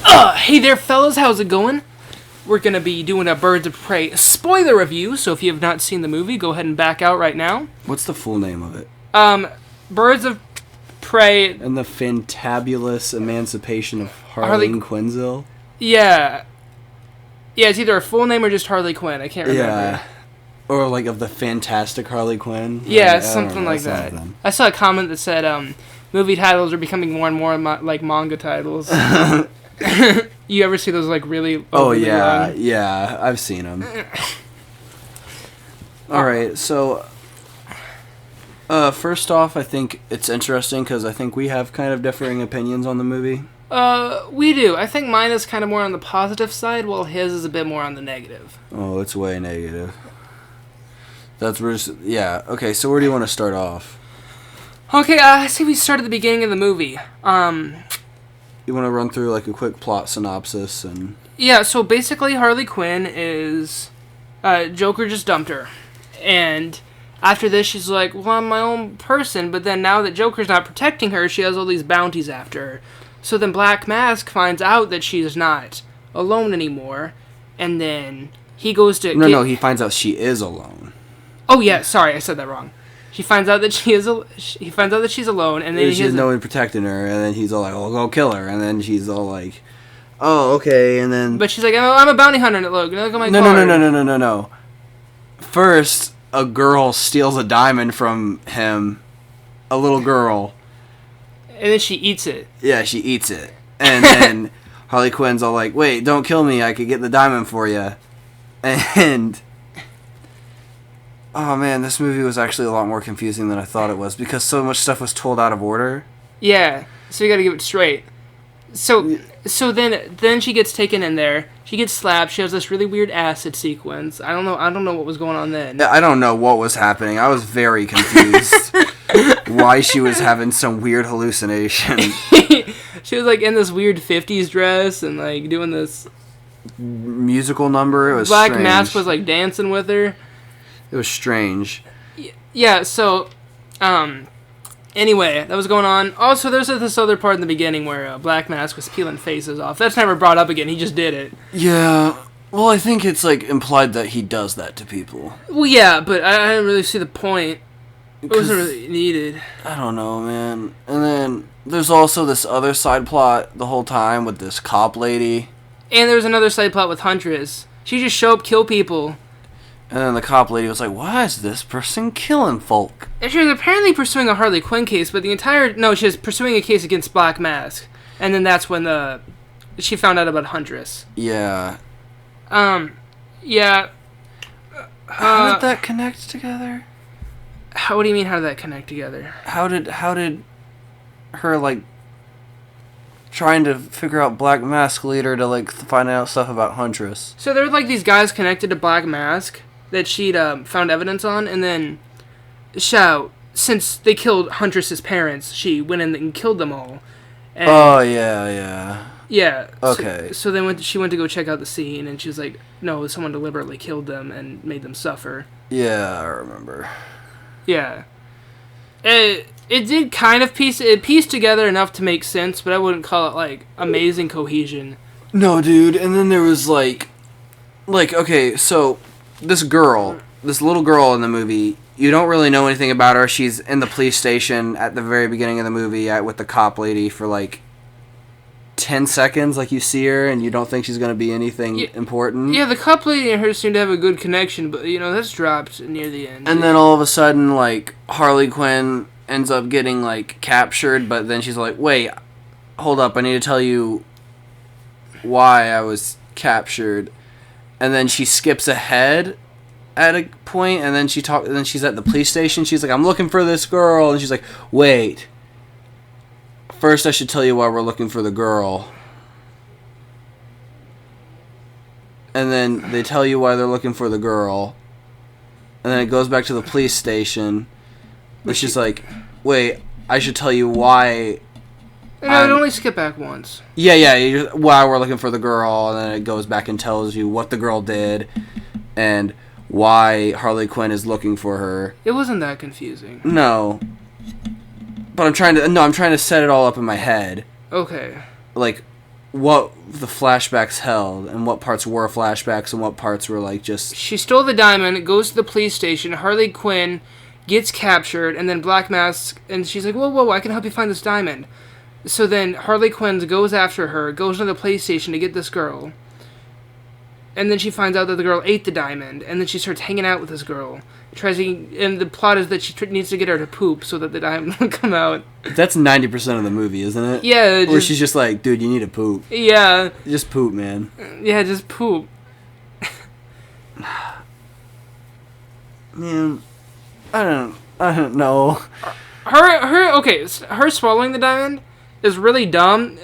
Hey there, fellas, how's it going? We're gonna be doing a Birds of Prey spoiler review, so if you have not seen the movie, go ahead and back out right now. What's the full name of it? Birds of Prey... And the Fantabulous Emancipation of Harley Quinzel? Yeah. Yeah, it's either a full name or just Harley Quinn, I can't remember. Yeah. Or like of the Fantastic Harley Quinn? Yeah, something like that. I saw a comment that said, movie titles are becoming more and more like manga titles. You ever see those like really? Oh yeah, long? Yeah, I've seen them. All right, so first off, I think it's interesting because I think we have kind of differing opinions on the movie. We do. I think mine is kind of more on the positive side, while his is a bit more on the negative. Oh, it's way negative. That's where. Yeah. Okay. So where do you want to start off? Okay. I see. We start at the beginning of the movie. You want to run through like a quick plot synopsis and... Yeah, so basically Harley Quinn is... Joker just dumped her. And after this she's like, well, I'm my own person, but then now that Joker's not protecting her, she has all these bounties after her. So then Black Mask finds out that she's not alone anymore, and then he goes to... No, he finds out she is alone. Oh yeah, sorry, I said that wrong. He finds out that she's alone, and then she's no one protecting her, and then he's all like, "Oh, go kill her," and then she's all like, "Oh, okay," and then. But she's like, "Oh, I'm a bounty hunter. Look at my card." No. First, a girl steals a diamond from him, a little girl, and then she eats it. Yeah, she eats it, and then Harley Quinn's all like, "Wait, don't kill me. I could get the diamond for you," and. Oh man, this movie was actually a lot more confusing than I thought it was because so much stuff was told out of order. Yeah, so you gotta give it straight. So then she gets taken in there. She gets slapped. She has this really weird acid sequence. I don't know what was going on then. I don't know what was happening. I was very confused why she was having some weird hallucination. She was like in this weird 50s dress and like doing this musical number. It was Black strange. Mask was like dancing with her. It was strange. Yeah, so, anyway, that was going on. Also, there's this other part in the beginning where Black Mask was peeling faces off. That's never brought up again. He just did it. Yeah. Well, I think it's, like, implied that he does that to people. Well, yeah, but I didn't really see the point. It wasn't really needed. I don't know, man. And then there's also this other side plot the whole time with this cop lady. And there was another side plot with Huntress. She just show up, kill people. And then the cop lady was like, why is this person killing folk? And she was apparently pursuing a Harley Quinn case, but she was pursuing a case against Black Mask. And then that's when she found out about Huntress. Yeah. Yeah. How did that connect together? What do you mean, how did that connect together? How did her, like, trying to figure out Black Mask leader to, like, find out stuff about Huntress? So there were, like, these guys connected to Black Mask that she'd found evidence on, and then since they killed Huntress's parents, she went in and killed them all. And yeah. Yeah. Okay. So then she went to go check out the scene, and she was like, no, someone deliberately killed them and made them suffer. Yeah, I remember. Yeah. It did kind of piece together enough to make sense, but I wouldn't call it, like, amazing cohesion. No, dude, and then there was, like, okay, so... This little girl in the movie, you don't really know anything about her. She's in the police station at the very beginning of the movie with the cop lady for like 10 seconds. Like you see her and you don't think she's going to be anything important. Yeah, the cop lady and her seem to have a good connection, but that's dropped near the end. And then all of a sudden, like, Harley Quinn ends up getting like captured, but then she's like, wait, hold up, I need to tell you why I was captured. And then she skips ahead at a point, and then she's at the police station. She's like, I'm looking for this girl. And she's like, wait. First, I should tell you why we're looking for the girl. And then they tell you why they're looking for the girl. And then it goes back to the police station. But she's like, wait, I should tell you why... No, it only skip back once. Yeah, why we're looking for the girl, and then it goes back and tells you what the girl did, and why Harley Quinn is looking for her. It wasn't that confusing. No. But I'm trying to set it all up in my head. Okay. Like, what the flashbacks held and what parts were flashbacks and what parts were like just... She stole the diamond, goes to the police station, Harley Quinn gets captured, and then Black Mask, and she's like, whoa, I can help you find this diamond. So then Harley Quinn goes after her, goes to the police station to get this girl. And then she finds out that the girl ate the diamond, and then she starts hanging out with this girl. And the plot is that she needs to get her to poop so that the diamond will come out. That's 90% of the movie, isn't it? Yeah. Where she's just like, dude, you need to poop. Yeah. Just poop, man. Yeah, just poop. Man, I don't know. Her swallowing the diamond is really dumb.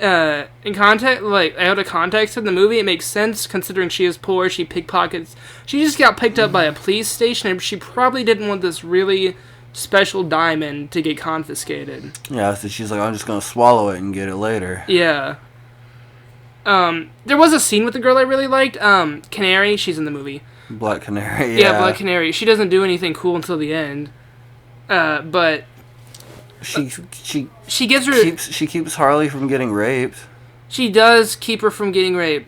In context, like out of context of the movie, it makes sense considering she is poor. She pickpockets. She just got picked up by a police station, and she probably didn't want this really special diamond to get confiscated. Yeah, so she's like, I'm just gonna swallow it and get it later. Yeah. There was a scene with the girl I really liked. Canary. She's in the movie. Black Canary. Yeah, Black Canary. She doesn't do anything cool until the end. But she gets her. She keeps Harley from getting raped. She does keep her from getting raped.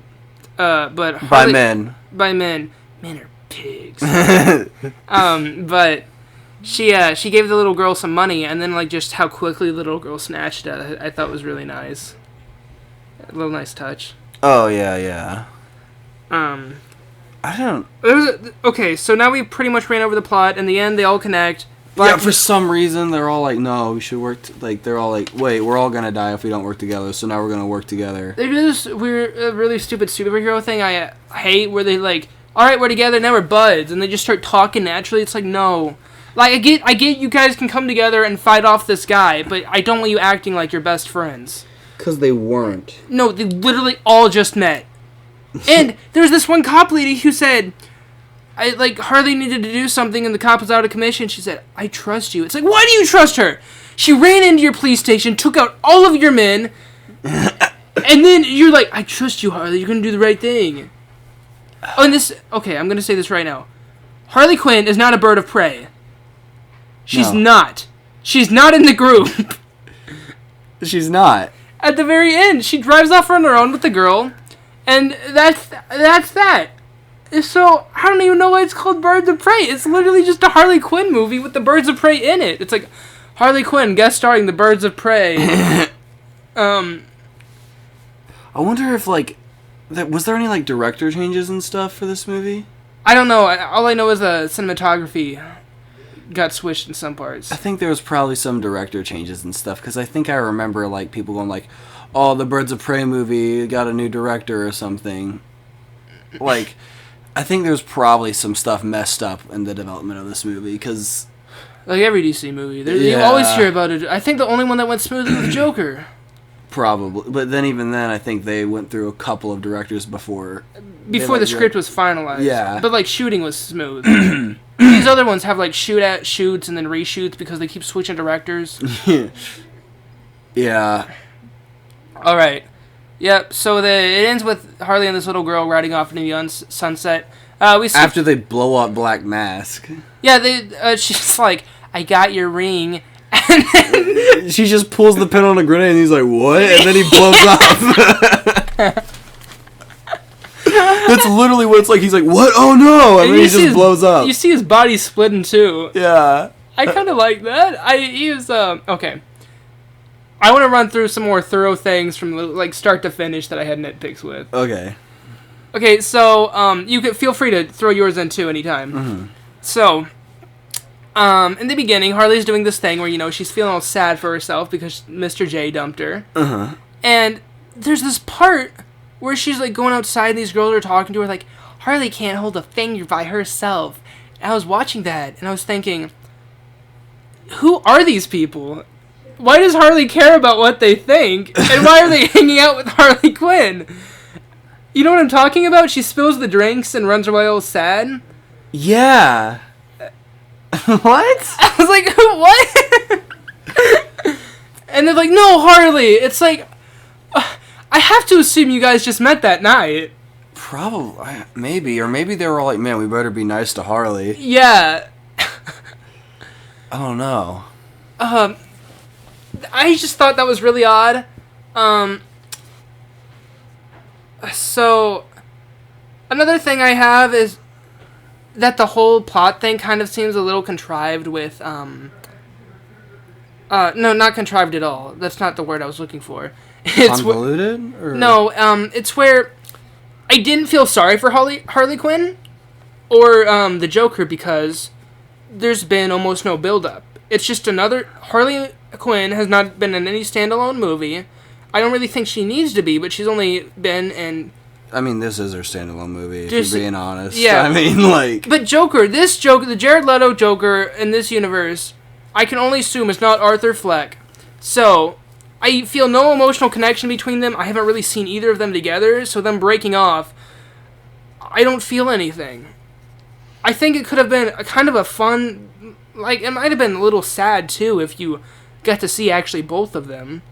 But Harley, by men. By men. Men are pigs. But she gave the little girl some money, and then like just how quickly the little girl snatched it, I thought was really nice. A little nice touch. Oh yeah. I don't. Okay, so now we pretty much ran over the plot. In the end, they all connect. For some reason, they're all like, no, we should work... they're all like, wait, we're all gonna die if we don't work together, so now we're gonna work together. They do this weird, really stupid superhero thing I hate, where they like, alright, we're together, now we're buds, and they just start talking naturally. It's like, no. Like, I get you guys can come together and fight off this guy, but I don't want you acting like you're best friends. Because they weren't. No, they literally all just met. And there was this one cop lady who said... Harley needed to do something and the cop was out of commission. She said, I trust you. It's like, why do you trust her? She ran into your police station, took out all of your men, and then you're like, I trust you, Harley. You're going to do the right thing. Oh, and okay, I'm going to say this right now. Harley Quinn is not a bird of prey. She's not. She's not in the group. She's not. At the very end, she drives off on her own with the girl, and that's that. So, I don't even know why it's called Birds of Prey. It's literally just a Harley Quinn movie with the Birds of Prey in it. It's like, Harley Quinn guest starring the Birds of Prey. I wonder if, was there any, director changes and stuff for this movie? I don't know. All I know is the cinematography got switched in some parts. I think there was probably some director changes and stuff, because I think I remember, people going oh, the Birds of Prey movie got a new director or something. I think there's probably some stuff messed up in the development of this movie, because... Like every DC movie. You always hear about it. I think the only one that went smoothly was Joker. Probably. But then even then, I think they went through a couple of directors before... Before the script was finalized. Yeah. But, shooting was smooth. These other ones have, shoots and then reshoots because they keep switching directors. Yeah. Alright. Yep, so it ends with Harley and this little girl riding off into the sunset. After they blow up Black Mask. Yeah, she's like, I got your ring. And then she just pulls the pin on a grenade and he's like, what? And then he blows up. That's literally what it's like. He's like, what? Oh no! And then he just blows up. You see his body split in two. Yeah. I kind of like that. Okay. I want to run through some more thorough things from start to finish that I had nitpicks with. Okay. Okay, so you can feel free to throw yours in too anytime. Mm-hmm. So, in the beginning, Harley's doing this thing where she's feeling all sad for herself because Mr. J dumped her. Uh-huh. And there's this part where she's going outside and these girls are talking to her Harley can't hold a finger by herself. And I was watching that and I was thinking, who are these people? Why does Harley care about what they think? And why are they hanging out with Harley Quinn? You know what I'm talking about? She spills the drinks and runs away all sad. Yeah. What? I was like, what? And they're like, no, Harley. It's like, I have to assume you guys just met that night. Probably. Maybe. Or maybe they were all like, man, we better be nice to Harley. Yeah. I don't know. I just thought that was really odd. So, another thing I have is that the whole plot thing kind of seems a little contrived with, no, not contrived at all. That's not the word I was looking for. It's Convoluted? No, it's where I didn't feel sorry for Harley Quinn or the Joker because there's been almost no build-up. It's just another... Harley Quinn has not been in any standalone movie. I don't really think she needs to be, but she's only been in... I mean, this is her standalone movie, if you're being honest. Yeah. I mean, like... But Joker, this Joker, the Jared Leto Joker in this universe, I can only assume is not Arthur Fleck. So, I feel no emotional connection between them. I haven't really seen either of them together, so them breaking off, I don't feel anything. I think it could have been a kind of a fun... Like, it might have been a little sad, too, if you got to see actually both of them,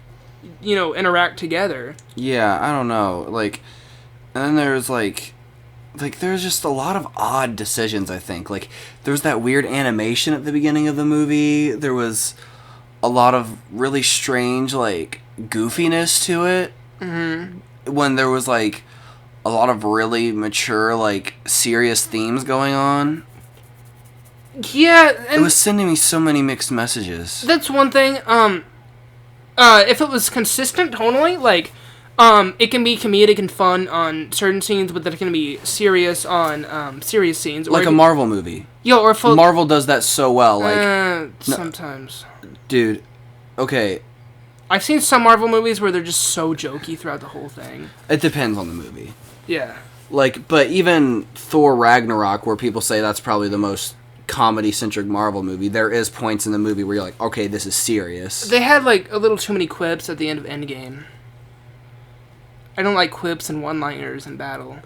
you know, interact together. Yeah, I don't know. Like, and then there's, like, there's just a lot of odd decisions, I think. Like, there was that weird animation at the beginning of the movie. There was a lot of really strange, like, goofiness to it. Mm-hmm. When there was, like, a lot of really mature, like, serious themes going on. Yeah, and it was sending me so many mixed messages. That's one thing. If it was consistent tonally, like, it can be comedic and fun on certain scenes, but then it can be serious on serious scenes. Like a Marvel movie. Marvel does that so well. Like sometimes. Dude, okay. I've seen some Marvel movies where they're just so jokey throughout the whole thing. It depends on the movie. Yeah. Like, but even Thor Ragnarok, where people say that's probably the most comedy-centric Marvel movie, there is points in the movie where you're like, okay, this is serious. They had, like, a little too many quips at the end of Endgame. I don't like quips and one-liners in battle.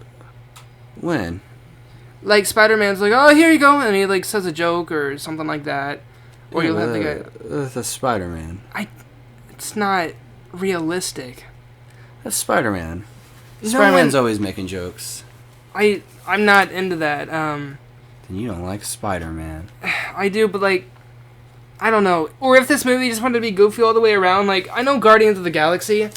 When? Like, Spider-Man's like, oh, here you go, and he, like, says a joke or something like that. Or yeah, you'll have the guy... That's Spider-Man. It's not realistic. That's Spider-Man. Spider-Man's always making jokes. I'm not into that, Then you don't like Spider-Man. I do, but, like, I don't know. Or if this movie just wanted to be goofy all the way around, like, I know Guardians of the Galaxy.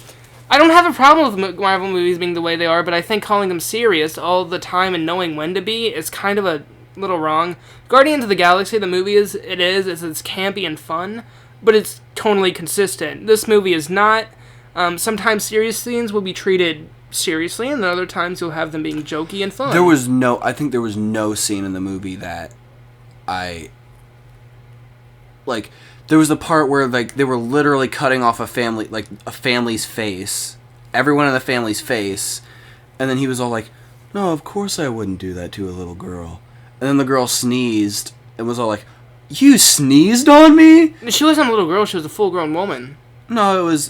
I don't have a problem with Marvel movies being the way they are, but I think calling them serious all the time and knowing when to be is kind of a little wrong. Guardians of the Galaxy, the movie it's campy and fun, but it's totally consistent. This movie is not. Sometimes serious scenes will be treated seriously, and then other times you'll have them being jokey and fun. I think there was no scene in the movie that there was the part where, like, they were literally cutting off a family's face, everyone in the family's face, and then he was all like, no, of course I wouldn't do that to a little girl. And then the girl sneezed and was all like, you sneezed on me? She wasn't a little girl, she was a full-grown woman. No, it was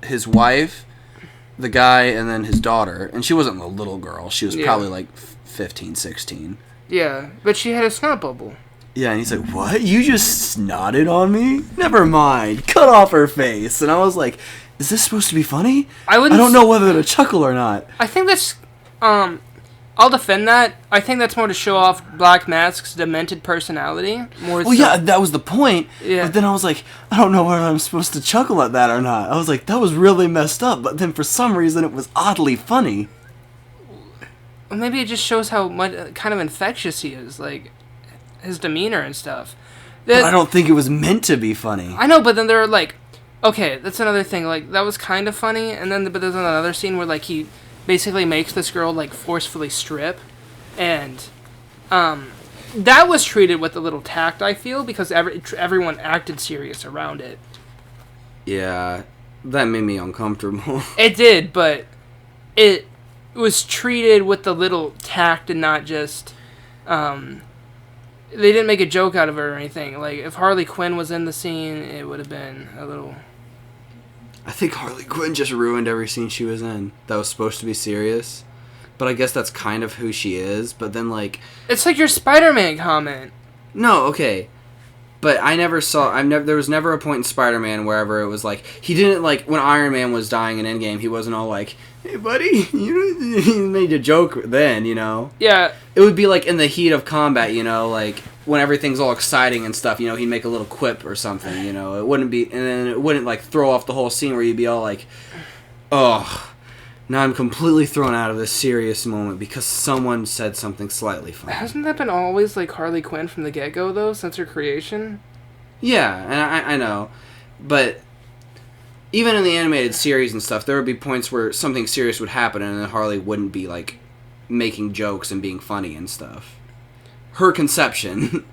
his wife, the guy, and then his daughter. And she wasn't a little girl. She was probably like 15, 16. Yeah, but she had a snot bubble. Yeah, and he's like, what? You just snotted on me? Never mind. Cut off her face. And I was like, is this supposed to be funny? I don't know whether to chuckle or not. I think that's... I'll defend that. I think that's more to show off Black Mask's demented personality. Yeah, that was the point. Yeah. But then I was like, I don't know whether I'm supposed to chuckle at that or not. I was like, that was really messed up. But then for some reason, it was oddly funny. Maybe it just shows how much kind of infectious he is, like his demeanor and stuff. But I don't think it was meant to be funny. I know, but then they're like, okay, that's another thing. Like, that was kind of funny, but there's another scene where, like, he basically makes this girl, like, forcefully strip, and that was treated with a little tact, I feel, because everyone acted serious around it. Yeah, that made me uncomfortable. It did, but it was treated with the little tact and not just they didn't make a joke out of it or anything. Like, if Harley Quinn was in the scene, it would have been a little... I think Harley Quinn just ruined every scene she was in that was supposed to be serious. But I guess that's kind of who she is. But then, like... It's like your Spider-Man comment. No, okay. But there was never a point in Spider-Man wherever it was like... He didn't, like, when Iron Man was dying in Endgame, he wasn't all like, hey, buddy, he made a joke then, you know? Yeah. It would be, like, in the heat of combat, you know, like... When everything's all exciting and stuff, you know, he'd make a little quip or something, you know. It wouldn't be, and then it wouldn't, like, throw off the whole scene where you'd be all like, Ugh. Now I'm completely thrown out of this serious moment because someone said something slightly funny. Hasn't that been always like Harley Quinn from the get-go, though, since her creation? Yeah, and I know. But even in the animated series and stuff, there would be points where something serious would happen and then Harley wouldn't be, like, making jokes and being funny and stuff. Her conception.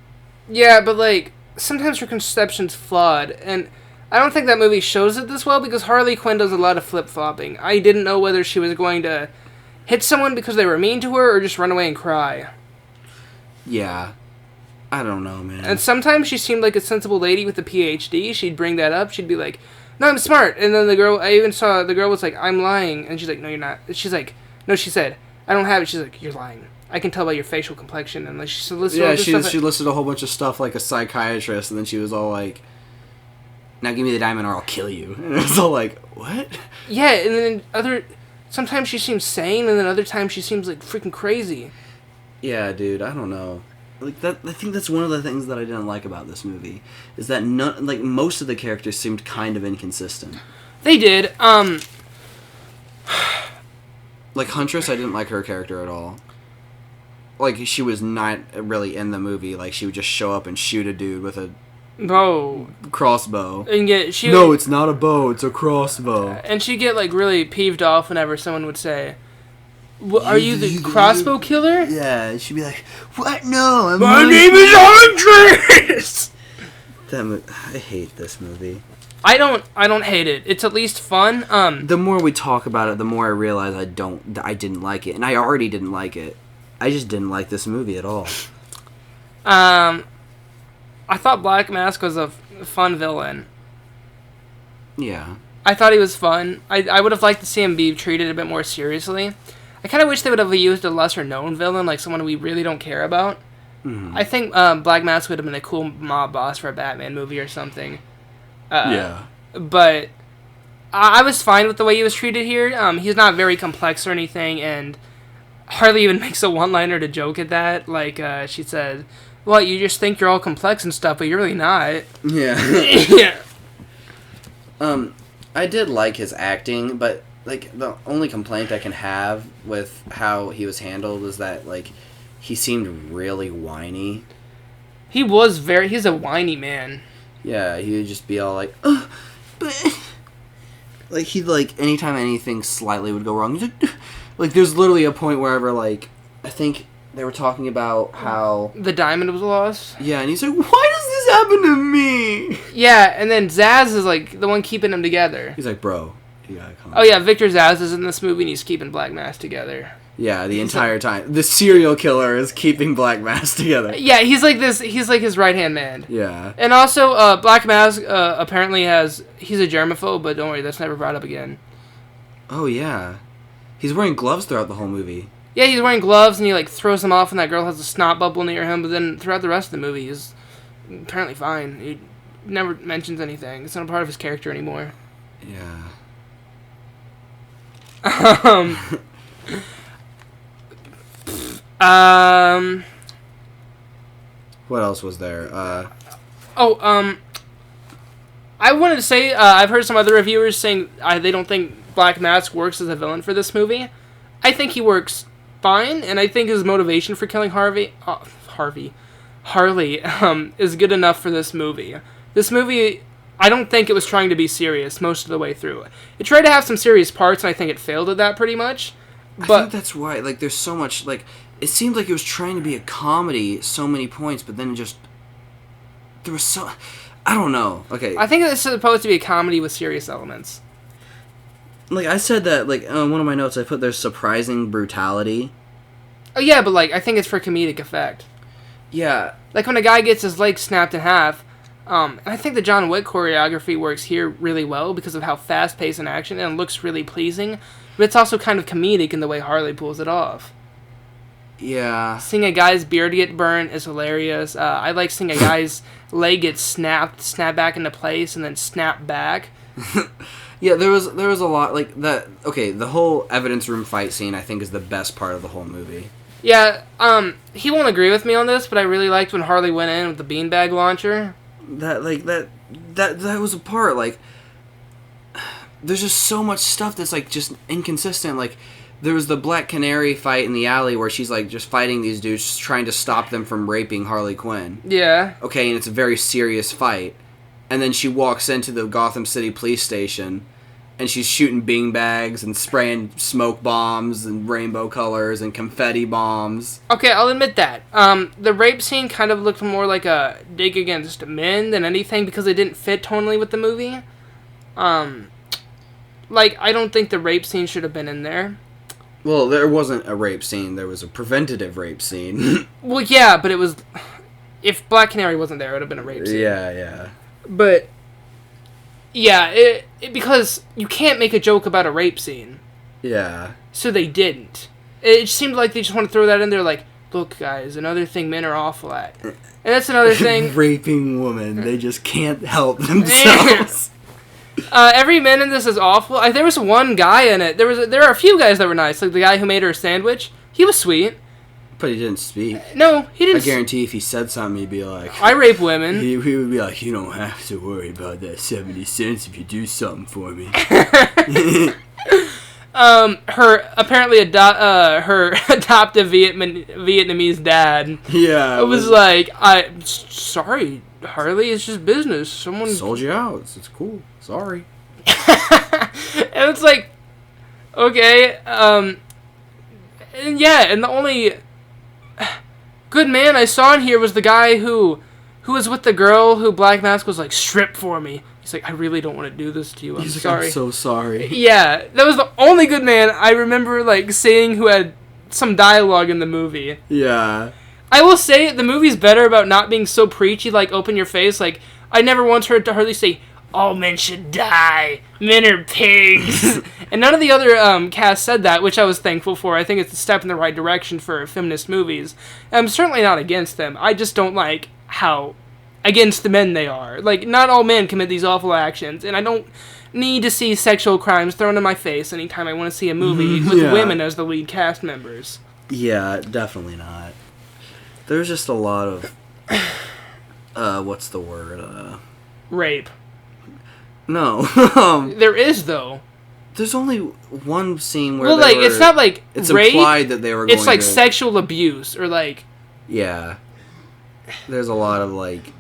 Yeah, but, like, sometimes her conception's flawed, and I don't think that movie shows it this well because Harley Quinn does a lot of flip-flopping. I didn't know whether she was going to hit someone because they were mean to her or just run away and cry. Yeah. I don't know, man. And sometimes she seemed like a sensible lady with a PhD. She'd bring that up. She'd be like, no, I'm smart. And then I even saw the girl was like, I'm lying. And she's like, no, you're not. She's like, no, she said, I don't have it. She's like, you're lying. I can tell by your facial complexion. And like, she listed all this stuff. She listed a whole bunch of stuff like a psychiatrist, and then she was all like, now give me the diamond or I'll kill you. And it was all like, what? Yeah, and then sometimes she seems sane, and then other times she seems like freaking crazy. Yeah, dude, I don't know. Like that, I think that's one of the things that I didn't like about this movie is that most of the characters seemed kind of inconsistent. They did. Like Huntress, I didn't like her character at all. Like she was not really in the movie. Like she would just show up and shoot a dude with a crossbow. And no, it's not a bow. It's a crossbow. And she'd get like really peeved off whenever someone would say, are you the crossbow killer? Yeah, she'd be like, what? No, my name is Huntress! I hate this movie. I don't hate it. It's at least fun. The more we talk about it, the more I realize I didn't like it. And I already didn't like it. I just didn't like this movie at all. I thought Black Mask was a fun villain. Yeah. I thought he was fun. I would have liked to see him be treated a bit more seriously. I kind of wish they would have used a lesser-known villain, like someone we really don't care about. Mm-hmm. I think Black Mask would have been a cool mob boss for a Batman movie or something. Yeah. But I was fine with the way he was treated here. He's not very complex or anything, and Harley even makes a one-liner to joke at that. Like, she said, well, you just think you're all complex and stuff, but you're really not. Yeah. Yeah. I did like his acting, but like the only complaint I can have with how he was handled is that like he seemed really whiny. He's a whiny man. Yeah, he would just be all like, but like he'd like anytime anything slightly would go wrong, he's like there's literally a point wherever like I think they were talking about how the diamond was lost. Yeah, and he's like, why does this happen to me? Yeah, and then Zaz is like the one keeping them together. He's like, bro, you gotta come. Oh yeah, Victor Zaz is in this movie and he's keeping Black Mask together. Yeah, the entire time. The serial killer is keeping Black Mask together. Yeah, he's like his right-hand man. Yeah. And also, Black Mask apparently he's a germaphobe, but don't worry, that's never brought up again. Oh, yeah. He's wearing gloves throughout the whole movie. Yeah, he's wearing gloves, and he, like, throws them off, and that girl has a snot bubble near him, but then throughout the rest of the movie, he's apparently fine. He never mentions anything. It's not a part of his character anymore. Yeah. What else was there? I wanted to say, I've heard some other reviewers saying they don't think Black Mask works as a villain for this movie. I think he works fine, and I think his motivation for killing Harley is good enough for this movie. This movie, I don't think it was trying to be serious most of the way through. It tried to have some serious parts, and I think it failed at that pretty much. But I think that's why, like, there's so much, like, it seemed like it was trying to be a comedy so many points, but then there was so, I don't know. Okay. I think it's supposed to be a comedy with serious elements. Like, I said that, like, on one of my notes, I put there's surprising brutality. Oh, yeah, but, like, I think it's for comedic effect. Yeah. Like, when a guy gets his leg snapped in half, and I think the John Wick choreography works here really well because of how fast-paced in action, and it looks really pleasing, but it's also kind of comedic in the way Harley pulls it off. Yeah. Seeing a guy's beard get burned is hilarious. I like seeing a guy's leg get snap back into place, and then snap back. Yeah, there was a lot, like, that, okay, the whole evidence room fight scene, I think, is the best part of the whole movie. Yeah, he won't agree with me on this, but I really liked when Harley went in with the beanbag launcher. That was a part, like, there's just so much stuff that's like just inconsistent. Like there was the Black Canary fight in the alley where she's like just fighting these dudes, just trying to stop them from raping Harley Quinn. Yeah. Okay, and it's a very serious fight. And then she walks into the Gotham City police station, and she's shooting beanbags and spraying smoke bombs and rainbow colors and confetti bombs. Okay, I'll admit that. The rape scene kind of looked more like a dig against men than anything because it didn't fit tonally with the movie. Like, I don't think the rape scene should have been in there. Well, there wasn't a rape scene. There was a preventative rape scene. Well, yeah, but it was... If Black Canary wasn't there, it would have been a rape scene. Yeah. But... Yeah, because you can't make a joke about a rape scene. Yeah. So they didn't. It seemed like they just want to throw that in there like, look, guys, another thing men are awful at. And that's another thing... Raping women. They just can't help themselves. Every man in this is awful. There was one guy in it. There are a few guys that were nice. Like the guy who made her a sandwich. He was sweet. But he didn't speak. No, he didn't. I guarantee if he said something, he'd be like... I rape women. He would be like, you don't have to worry about that 70 cents if you do something for me. Her apparently her adoptive Vietnamese dad. Yeah. It was like, sorry, Harley, it's just business. Someone sold you out. It's cool. Sorry. And it's like, okay, and yeah, and the only good man I saw in here was the guy who was with the girl who Black Mask was like, strip for me. He's like, I really don't want to do this to you. I'm sorry. I'm so sorry. Yeah, that was the only good man I remember like seeing who had some dialogue in the movie. Yeah. I will say the movie's better about not being so preachy, like open your face. Like I never once heard Harley say, all men should die. Men are pigs. And none of the other cast said that, which I was thankful for. I think it's a step in the right direction for feminist movies. I'm certainly not against them. I just don't like how against the men they are. Like, not all men commit these awful actions, and I don't need to see sexual crimes thrown in my face anytime I want to see a movie with women as the lead cast members. Yeah, definitely not. There's just a lot of... what's the word? Rape. No. There is, though. There's only one scene where it's not like it's rape. Implied that they were going It's like to... sexual abuse, or like... Yeah. There's a lot of, like,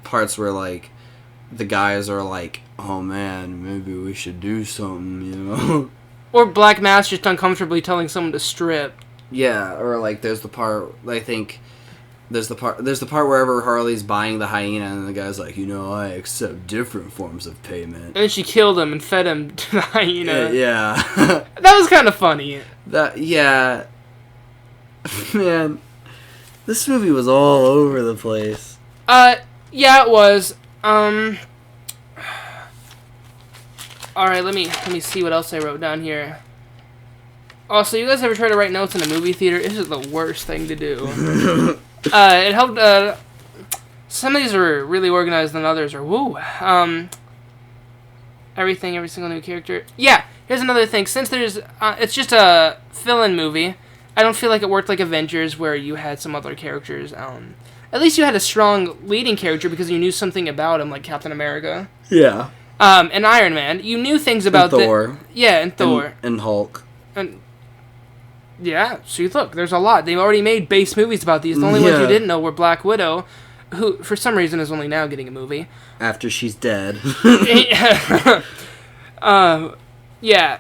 parts where, like, the guys are like, oh man, maybe we should do something, you know? Or Black Mass just uncomfortably telling someone to strip. Yeah, or like there's the part, I think... There's the part wherever Harley's buying the hyena and the guy's like, I accept different forms of payment. And then she killed him and fed him to the hyena. Yeah. That was kind of funny. Yeah. Man, this movie was all over the place. Yeah, it was. Alright, let me see what else I wrote down here. Also, you guys ever try to write notes in a movie theater? This is the worst thing to do. It helped, some of these are really organized than others are, woo. Every single new character. Yeah, here's another thing. Since there's, it's just a fill-in movie, I don't feel like it worked like Avengers, where you had some other characters, at least you had a strong leading character because you knew something about him, like Captain America. Yeah. And Iron Man. You knew things about Thor. And Thor. And Hulk. And yeah, see, look, there's a lot. They've already made base movies about these. The only ones you didn't know were Black Widow, who, for some reason, is only now getting a movie. After she's dead. Yeah.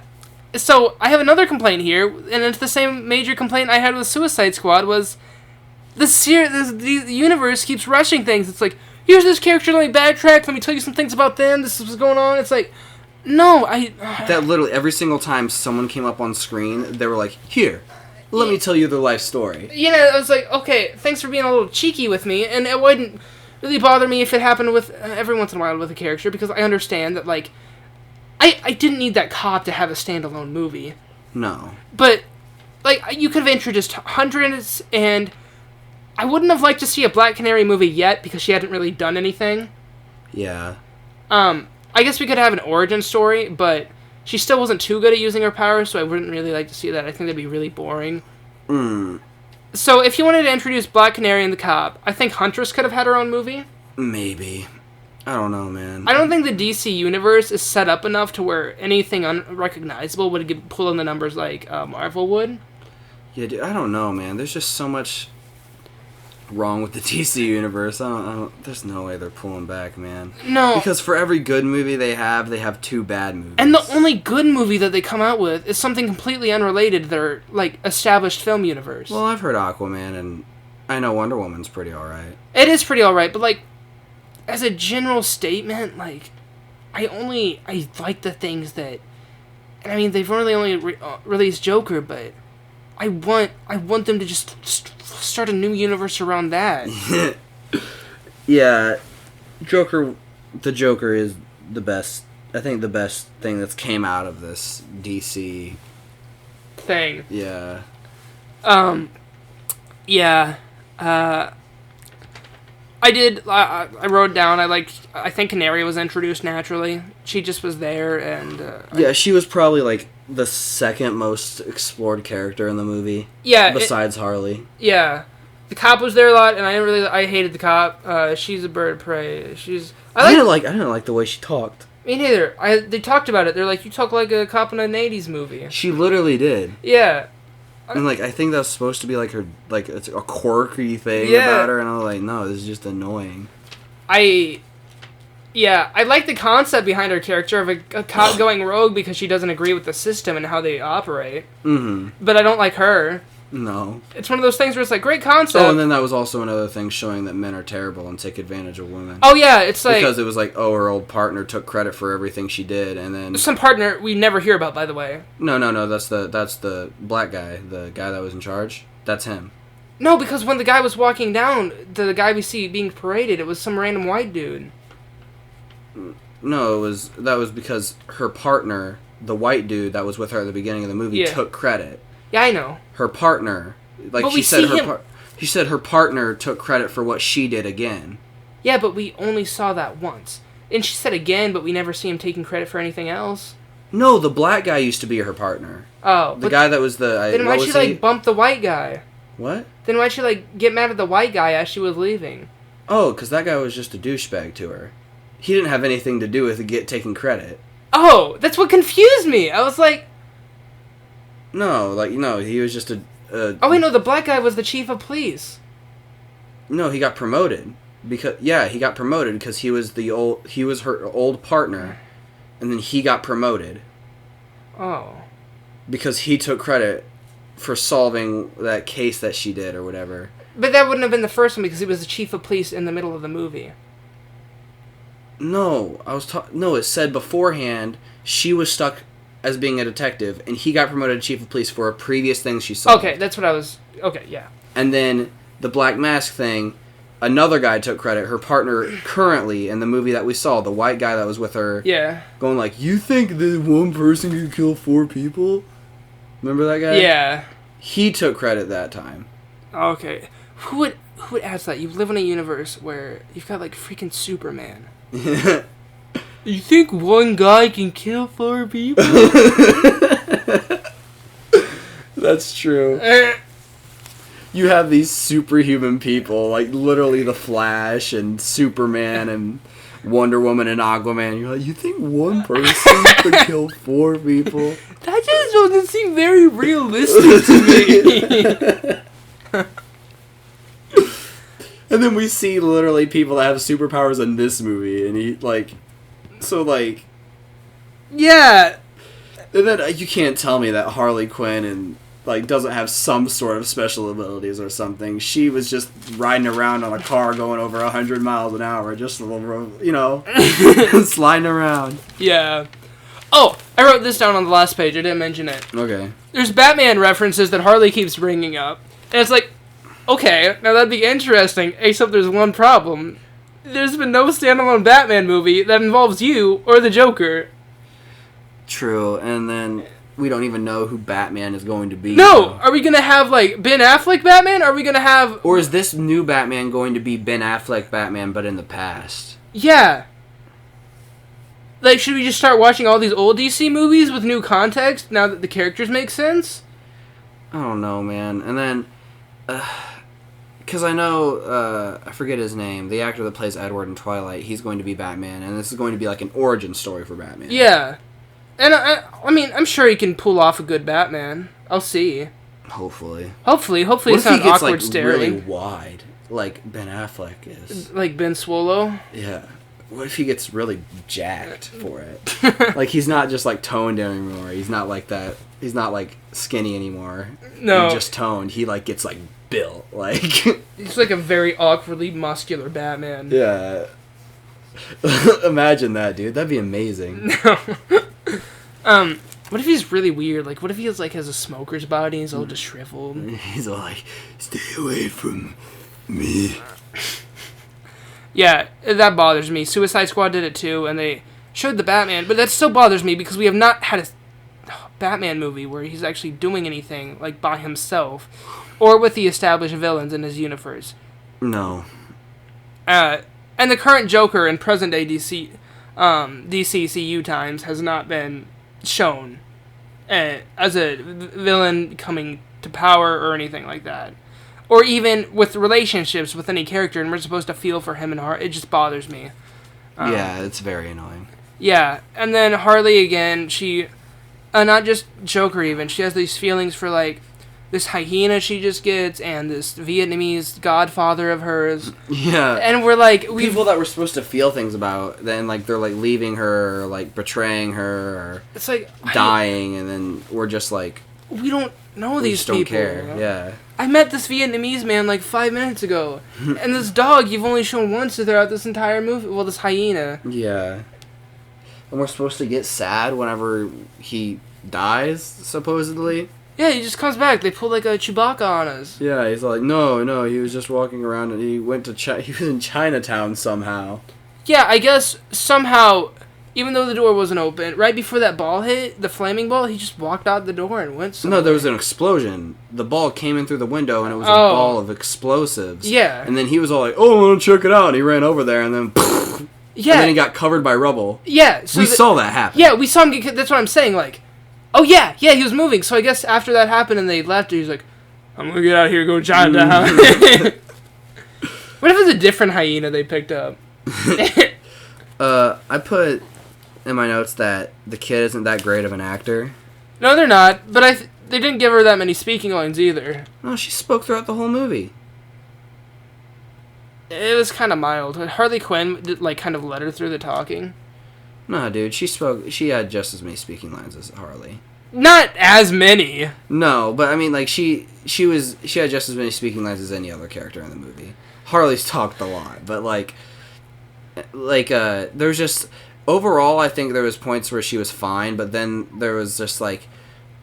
So, I have another complaint here, and it's the same major complaint I had with Suicide Squad, was the universe keeps rushing things. It's like, here's this character, let me backtrack, let me tell you some things about them, this is what's going on. It's like, no, that literally, every single time someone came up on screen, they were like, here, let me tell you their life story. I was like, okay, thanks for being a little cheeky with me, and it wouldn't really bother me if it happened with, every once in a while with a character, because I understand that, like, I didn't need that cop to have a standalone movie. No. But, like, you could have introduced hundreds, and I wouldn't have liked to see a Black Canary movie yet, because she hadn't really done anything. Yeah. I guess we could have an origin story, but she still wasn't too good at using her powers, so I wouldn't really like to see that. I think that'd be really boring. So if you wanted to introduce Black Canary and the cop, I think Huntress could have had her own movie. Maybe. I don't know, man. I don't think the DC universe is set up enough to where anything unrecognizable would pull in the numbers like Marvel would. Yeah, dude, I don't know, man. There's just so much wrong with the DC universe. I don't, there's no way they're pulling back, man. No. Because for every good movie they have 2 bad movies. And the only good movie that they come out with is something completely unrelated to their, like, established film universe. Well, I've heard Aquaman, and I know Wonder Woman's pretty alright. It is pretty alright, but, like, as a general statement, like, I like the things that, I mean, they've only released Joker, but I want them to just start a new universe around that. Yeah, the Joker is the best, I think the best thing that's came out of this DC thing. Yeah. Yeah. I wrote down, I think Canary was introduced naturally. She just was there, and... yeah, she was probably, like, the second most explored character in the movie. Yeah. Besides Harley. Yeah. The cop was there a lot, and I hated the cop. She's a bird of prey. I didn't like the way she talked. Me neither. They talked about it. They're like, you talk like a cop in an 80s movie. She literally did. Yeah. And, like, I think that's supposed to be, like, her, like, it's a quirky thing about her, and I was like, no, this is just annoying. I like the concept behind her character of a cop going rogue because she doesn't agree with the system and how they operate. Mm-hmm. But I don't like her. No. It's one of those things where it's like, great concept. Oh, and then that was also another thing showing that men are terrible and take advantage of women. Oh, yeah, it's like... Because it was like, oh, her old partner took credit for everything she did, and then... Some partner we never hear about, by the way. No, that's the black guy, the guy that was in charge. That's him. No, because when the guy was walking down, the guy we see being paraded, it was some random white dude. No, that was because her partner, the white dude that was with her at the beginning of the movie, took credit. Yeah, I know. Her partner, like but she said her partner took credit for what she did again. Yeah, but we only saw that once. And she said again, but we never see him taking credit for anything else. No, the black guy used to be her partner. Oh. The guy that was the... Then why'd she, like, bump the white guy? What? Then why'd she, like, get mad at the white guy as she was leaving? Oh, because that guy was just a douchebag to her. He didn't have anything to do with taking credit. Oh, that's what confused me. I was like... No, he was just a... Oh, wait, no, the black guy was the chief of police. No, he got promoted. He got promoted because he was her old partner, and then he got promoted. Oh. Because he took credit for solving that case that she did or whatever. But that wouldn't have been the first one because he was the chief of police in the middle of the movie. No, it said beforehand she was stuck as being a detective, and he got promoted to chief of police for a previous thing she solved. Okay, that's what I was... Okay, yeah. And then the Black Mask thing, another guy took credit. Her partner currently in the movie that we saw, the white guy that was with her, going like, you think that one person could kill 4 people? Remember that guy? Yeah. He took credit that time. Okay. Who would ask that? You live in a universe where you've got, like, freaking Superman. You think one guy can kill 4 people? That's true. You have these superhuman people, like literally the Flash and Superman and Wonder Woman and Aquaman. You're like, you think one person could kill 4 people? That just doesn't seem very realistic to me. And then we see literally people that have superpowers in this movie, and yeah. And then you can't tell me that Harley Quinn and doesn't have some sort of special abilities or something. She was just riding around on a car going over 100 miles an hour, just sliding around. Yeah. Oh, I wrote this down on the last page. I didn't mention it. Okay. There's Batman references that Harley keeps bringing up, and it's like, okay, now that'd be interesting, except there's one problem. There's been no standalone Batman movie that involves you or the Joker. True, and then we don't even know who Batman is going to be. No! Are we going to have, Ben Affleck Batman? Are we going to have... Or is this new Batman going to be Ben Affleck Batman, but in the past? Yeah. Should we just start watching all these old DC movies with new context, now that the characters make sense? I don't know, man. And then... Because I know, I forget his name, the actor that plays Edward in Twilight, he's going to be Batman, and this is going to be like an origin story for Batman. Yeah. And I mean, I'm sure he can pull off a good Batman. I'll see. Hopefully. Hopefully What it's if he not gets, awkward like, staring. really wide, like Ben Affleck is? Like Ben Swallow? Yeah. What if he gets really jacked for it? Like, he's not just, like, toned anymore. He's not like that. He's not, like, skinny anymore. No. He's just toned. He, like, gets, like, built. Like... He's like a very awkwardly muscular Batman. Yeah. Imagine that, dude. That'd be amazing. No. What if he's really weird? Like, what if he has a smoker's body and he's all disheveled? He's all like, stay away from me. Yeah, that bothers me. Suicide Squad did it too, and they showed the Batman, but that still bothers me because we have not had a Batman movie where he's actually doing anything, like, by himself, or with the established villains in his universe. No. And the current Joker in present-day DCCU times has not been shown as a villain coming to power or anything like that. Or even with relationships with any character, and we're supposed to feel for him and Harley. It just bothers me. Yeah, it's very annoying. Yeah, and then Harley again, she... not just Joker even, she has these feelings for, like, this hyena she just gets, and this Vietnamese godfather of hers. Yeah. And we're like... People that we're supposed to feel things about, then, like, they're, like, leaving her, or, like, betraying her, or it's like... dying, and then we're just, like... We don't know we these just don't people. care, yeah. I met this Vietnamese man, like, 5 minutes ago. And this dog you've only shown once throughout this entire movie. Well, this hyena. Yeah. And we're supposed to get sad whenever he dies, supposedly. Yeah, he just comes back. They pull, like, a Chewbacca on us. Yeah, he's like, no, he was just walking around and he went to he was in Chinatown somehow. Yeah, I guess somehow, even though the door wasn't open, right before that ball hit, the flaming ball, he just walked out the door and went somewhere. No, there was an explosion. The ball came in through the window and it was a ball of explosives. Yeah. And then he was all like, oh, I want to check it out. And he ran over there and then... Yeah. And then he got covered by rubble. Yeah. So we saw that happen. Yeah, we saw him get... That's what I'm saying, like... Oh, yeah, he was moving. So I guess after that happened and they left, he was like, I'm going to get out of here and go to Chinatown. What if it's a different hyena they picked up? I put in my notes that the kid isn't that great of an actor. No, they're not. But they didn't give her that many speaking lines either. No, she spoke throughout the whole movie. It was kind of mild. Harley Quinn, like, kind of led her through the talking. No, dude, she had just as many speaking lines as Harley. Not as many. No, but I mean, like, she had just as many speaking lines as any other character in the movie. Harley's talked a lot, but there's just overall, I think there was points where she was fine, but then there was just like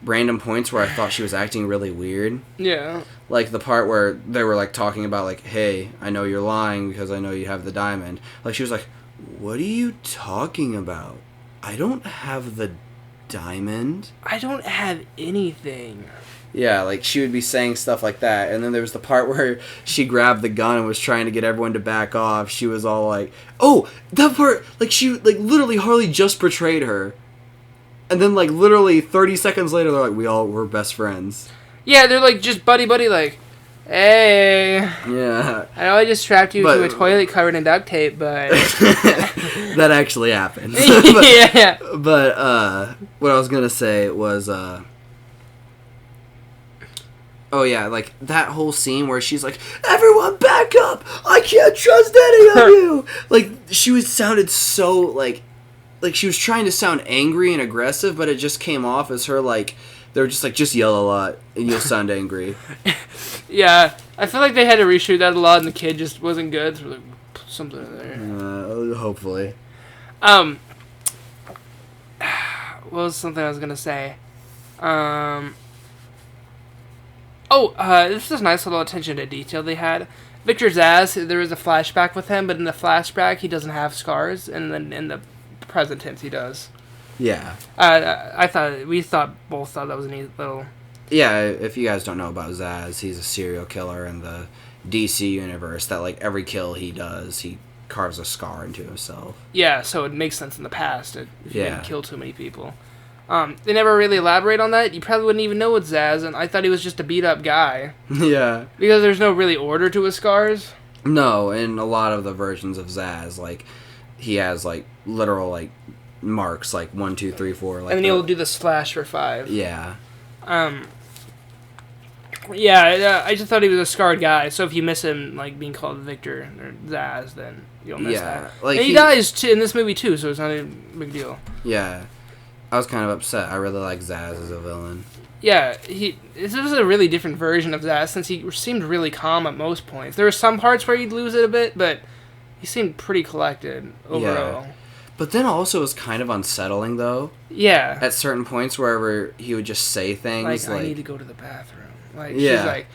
random points where I thought she was acting really weird. Yeah. Like the part where they were like talking about like, hey, I know you're lying because I know you have the diamond. Like she was like, what are you talking about? I don't have the diamond. I don't have anything. Yeah, like she would be saying stuff like that. And then there was the part where she grabbed the gun and was trying to get everyone to back off. She was all like, oh, that part, like she, like literally Harley just betrayed her. And then like literally 30 seconds later, they're like, we're best friends. Yeah, they're like just buddy, like, hey. Yeah. I know I just strapped you to a toilet covered in duct tape, but... That actually happened. Yeah. But, what I was gonna say was, oh yeah, like that whole scene where she's like, everyone back up! I can't trust any of you! Like, sounded so, like she was trying to sound angry and aggressive, but it just came off as her, like, they were just like, just yell a lot and you'll sound angry. Yeah, I feel like they had to reshoot that a lot and the kid just wasn't good, so like, put something in there. Hopefully. What was something I was gonna say? This is a nice little attention to detail they had. Victor Zsasz, there was a flashback with him, but in the flashback he doesn't have scars, and then in the present tense he does. Yeah. We both thought that was a neat little... Yeah, if you guys don't know about Zsasz, he's a serial killer in the DC universe that, like, every kill he does, he carves a scar into himself. Yeah, so it makes sense in the past if you Yeah. didn't kill too many people. They never really elaborate on that. You probably wouldn't even know it's Zaz, and I thought he was just a beat-up guy. Yeah. Because there's no really order to his scars. No, in a lot of the versions of Zaz, like, he has, like, literal, like, marks, like 1, 2, 3, 4. Like, and then he'll do the slash for 5. Yeah. Yeah, I just thought he was a scarred guy, so if you miss him, like, being called Victor or Zaz, then you'll miss that. Like and he dies in this movie, too, so it's not a big deal. Yeah. I was kind of upset. I really like Zaz as a villain. Yeah, this was a really different version of Zaz, since he seemed really calm at most points. There were some parts where he'd lose it a bit, but he seemed pretty collected overall. Yeah. But then also it was kind of unsettling, though. Yeah. At certain points wherever he would just say things like I need to go to the bathroom. Like, yeah. She's like,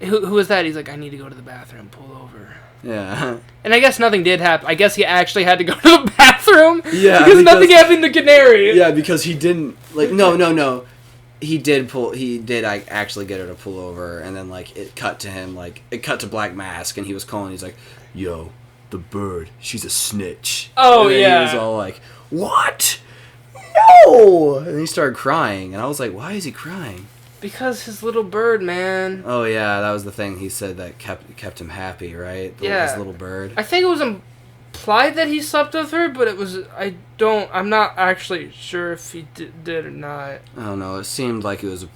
who was that? He's like, I need to go to the bathroom. Pull over. Yeah. And I guess nothing did happen. I guess he actually had to go to the bathroom. Yeah. Because nothing happened to Canary. Yeah, because he didn't, like, no. He did actually get her to pull over, and then, like, it cut to Black Mask, and he was calling, he's like, yo, the bird, she's a snitch. Oh, and then yeah. he was all like, what? No! And he started crying, and I was like, why is he crying? Because his little bird, man. Oh, yeah, that was the thing he said that kept him happy, right? His little bird. I think it was implied that he slept with her, but it was, I'm not actually sure if he did or not. I don't know, it seemed like he was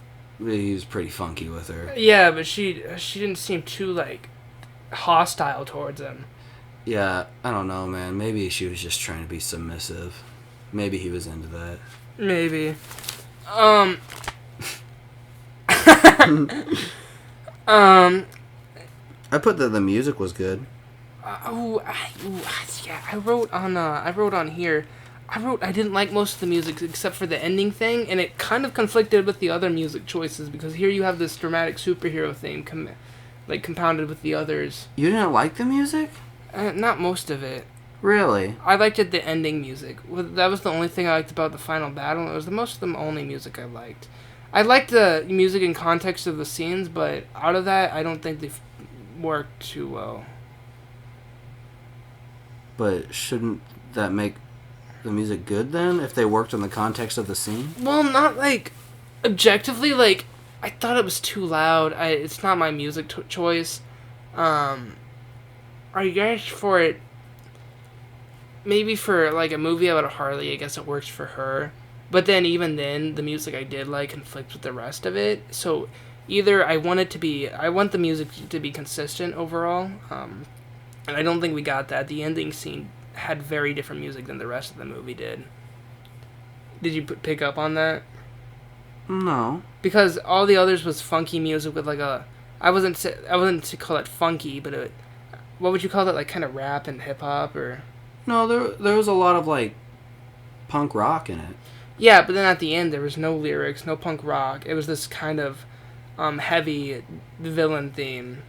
pretty funky with her. Yeah, but she didn't seem too, like, hostile towards him. Yeah, I don't know, man. Maybe she was just trying to be submissive. Maybe he was into that. Maybe. I put that the music was good. Yeah. I wrote on here. I didn't like most of the music except for the ending thing, and it kind of conflicted with the other music choices because here you have this dramatic superhero theme, compounded with the others. You didn't like the music? Not most of it. Really? I liked the ending music. That was the only thing I liked about the final battle. It was most of the only music I liked. I liked the music in context of the scenes, but out of that, I don't think they worked too well. But shouldn't that make the music good then, if they worked in the context of the scene? Well, not, like, objectively, like, I thought it was too loud. It's not my music choice. I guess for it, maybe for, like, a movie about a Harley, I guess it works for her. But then, even then, the music I did like conflicts with the rest of it. So, either I want the music to be consistent overall, and I don't think we got that. The ending scene had very different music than the rest of the movie did. Did you pick up on that? No. Because all the others was funky music with, like, I wasn't to call it funky, but what would you call that? Like, kind of rap and hip hop, or? No, there was a lot of, like, punk rock in it. Yeah, but then at the end there was no lyrics, no punk rock. It was this kind of heavy villain theme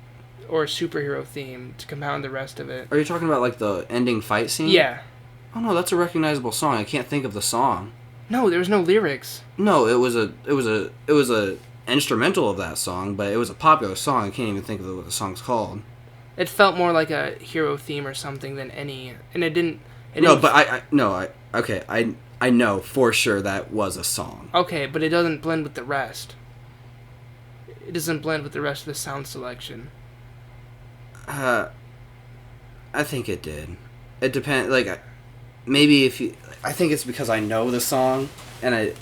or superhero theme to compound the rest of it. Are you talking about, like, the ending fight scene? Yeah. Oh no, that's a recognizable song. I can't think of the song. No, there was no lyrics. No, it was a instrumental of that song, but it was a popular song. I can't even think of what the song's called. It felt more like a hero theme or something than any, and it didn't. I know for sure that was a song. Okay, but it doesn't blend with the rest. It doesn't blend with the rest of the sound selection. I think it did. It depends. Like, maybe if you. I think it's because I know the song, and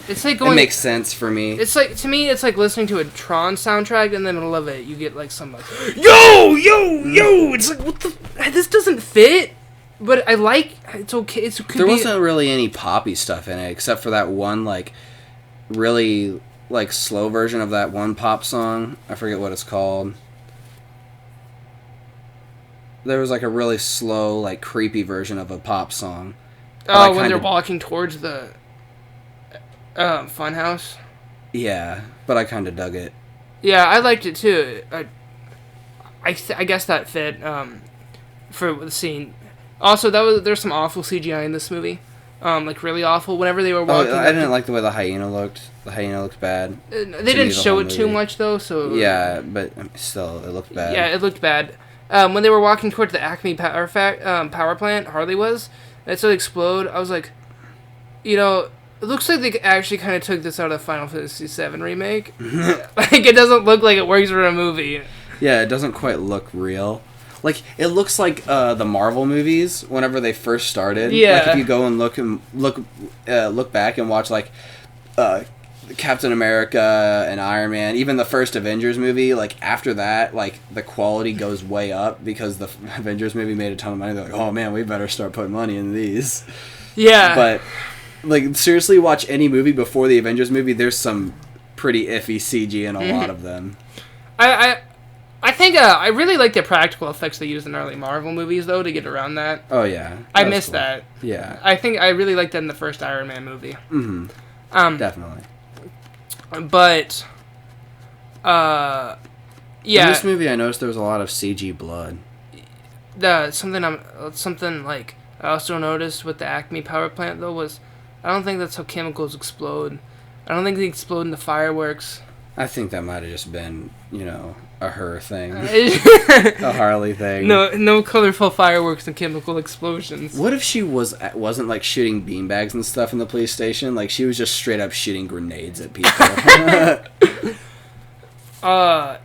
It's like it makes sense for me. It's like, to me, it's like listening to a Tron soundtrack, and then in the middle of it, you get like some like, yo. It's like, what the? This doesn't fit. But I like. It's okay. There wasn't really any poppy stuff in it, except for that one, like, really, like, slow version of that one pop song. I forget what it's called. There was, like, a really slow, like, creepy version of a pop song. Oh, when they're walking towards the funhouse? Yeah, but I kind of dug it. Yeah, I liked it, too. I guess that fit for the scene. Also, there's some awful CGI in this movie. Like, really awful. Whenever they were walking... I didn't like the way the hyena looked. The hyena looked bad. They didn't show it too much, though, so... Yeah, but still, it looked bad. Yeah, it looked bad. When they were walking towards the Acme power plant, Harley was, and it started to explode, I was like, you know, It looks like they actually kind of took this out of Final Fantasy VII Remake. Like, it doesn't look like it works for a movie. Yeah, it doesn't quite look real. Like, it looks like the Marvel movies whenever they first started. Yeah. Like, if you go and look back and watch, like, Captain America and Iron Man, even the first Avengers movie, like, after that, like, the quality goes way up because the Avengers movie made a ton of money. They're like, oh, man, we better start putting money into these. Yeah. But, like, seriously, watch any movie before the Avengers movie, there's some pretty iffy CG in a lot of them. I think I really like the practical effects they used in early Marvel movies, though, to get around that. Oh, yeah. I missed that. Yeah. I think I really liked that in the first Iron Man movie. Mm-hmm. Definitely. But, yeah. In this movie, I noticed there was a lot of CG blood. Something like I also noticed with the Acme power plant, though, was I don't think that's how chemicals explode. I don't think they explode in the fireworks. I think that might have just been, a her thing. A Harley thing. No colorful fireworks and chemical explosions. What if she wasn't, like, shooting beanbags and stuff in the police station? Like, she was just straight up shooting grenades at people.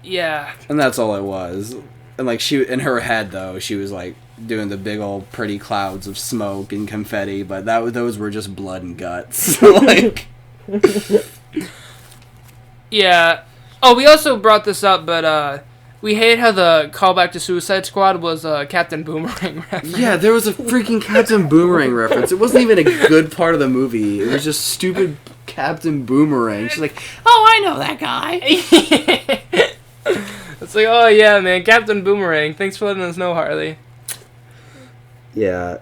Yeah. And that's all it was. And, like, in her head, though, she was, like, doing the big old pretty clouds of smoke and confetti, but those were just blood and guts. Like... Yeah. Oh, we also brought this up, but we hate how the callback to Suicide Squad was Captain Boomerang reference. Yeah, there was a freaking Captain Boomerang reference. It wasn't even a good part of the movie. It was just stupid Captain Boomerang. She's like, oh, I know that guy. It's like, oh yeah, man, Captain Boomerang. Thanks for letting us know, Harley. Yeah.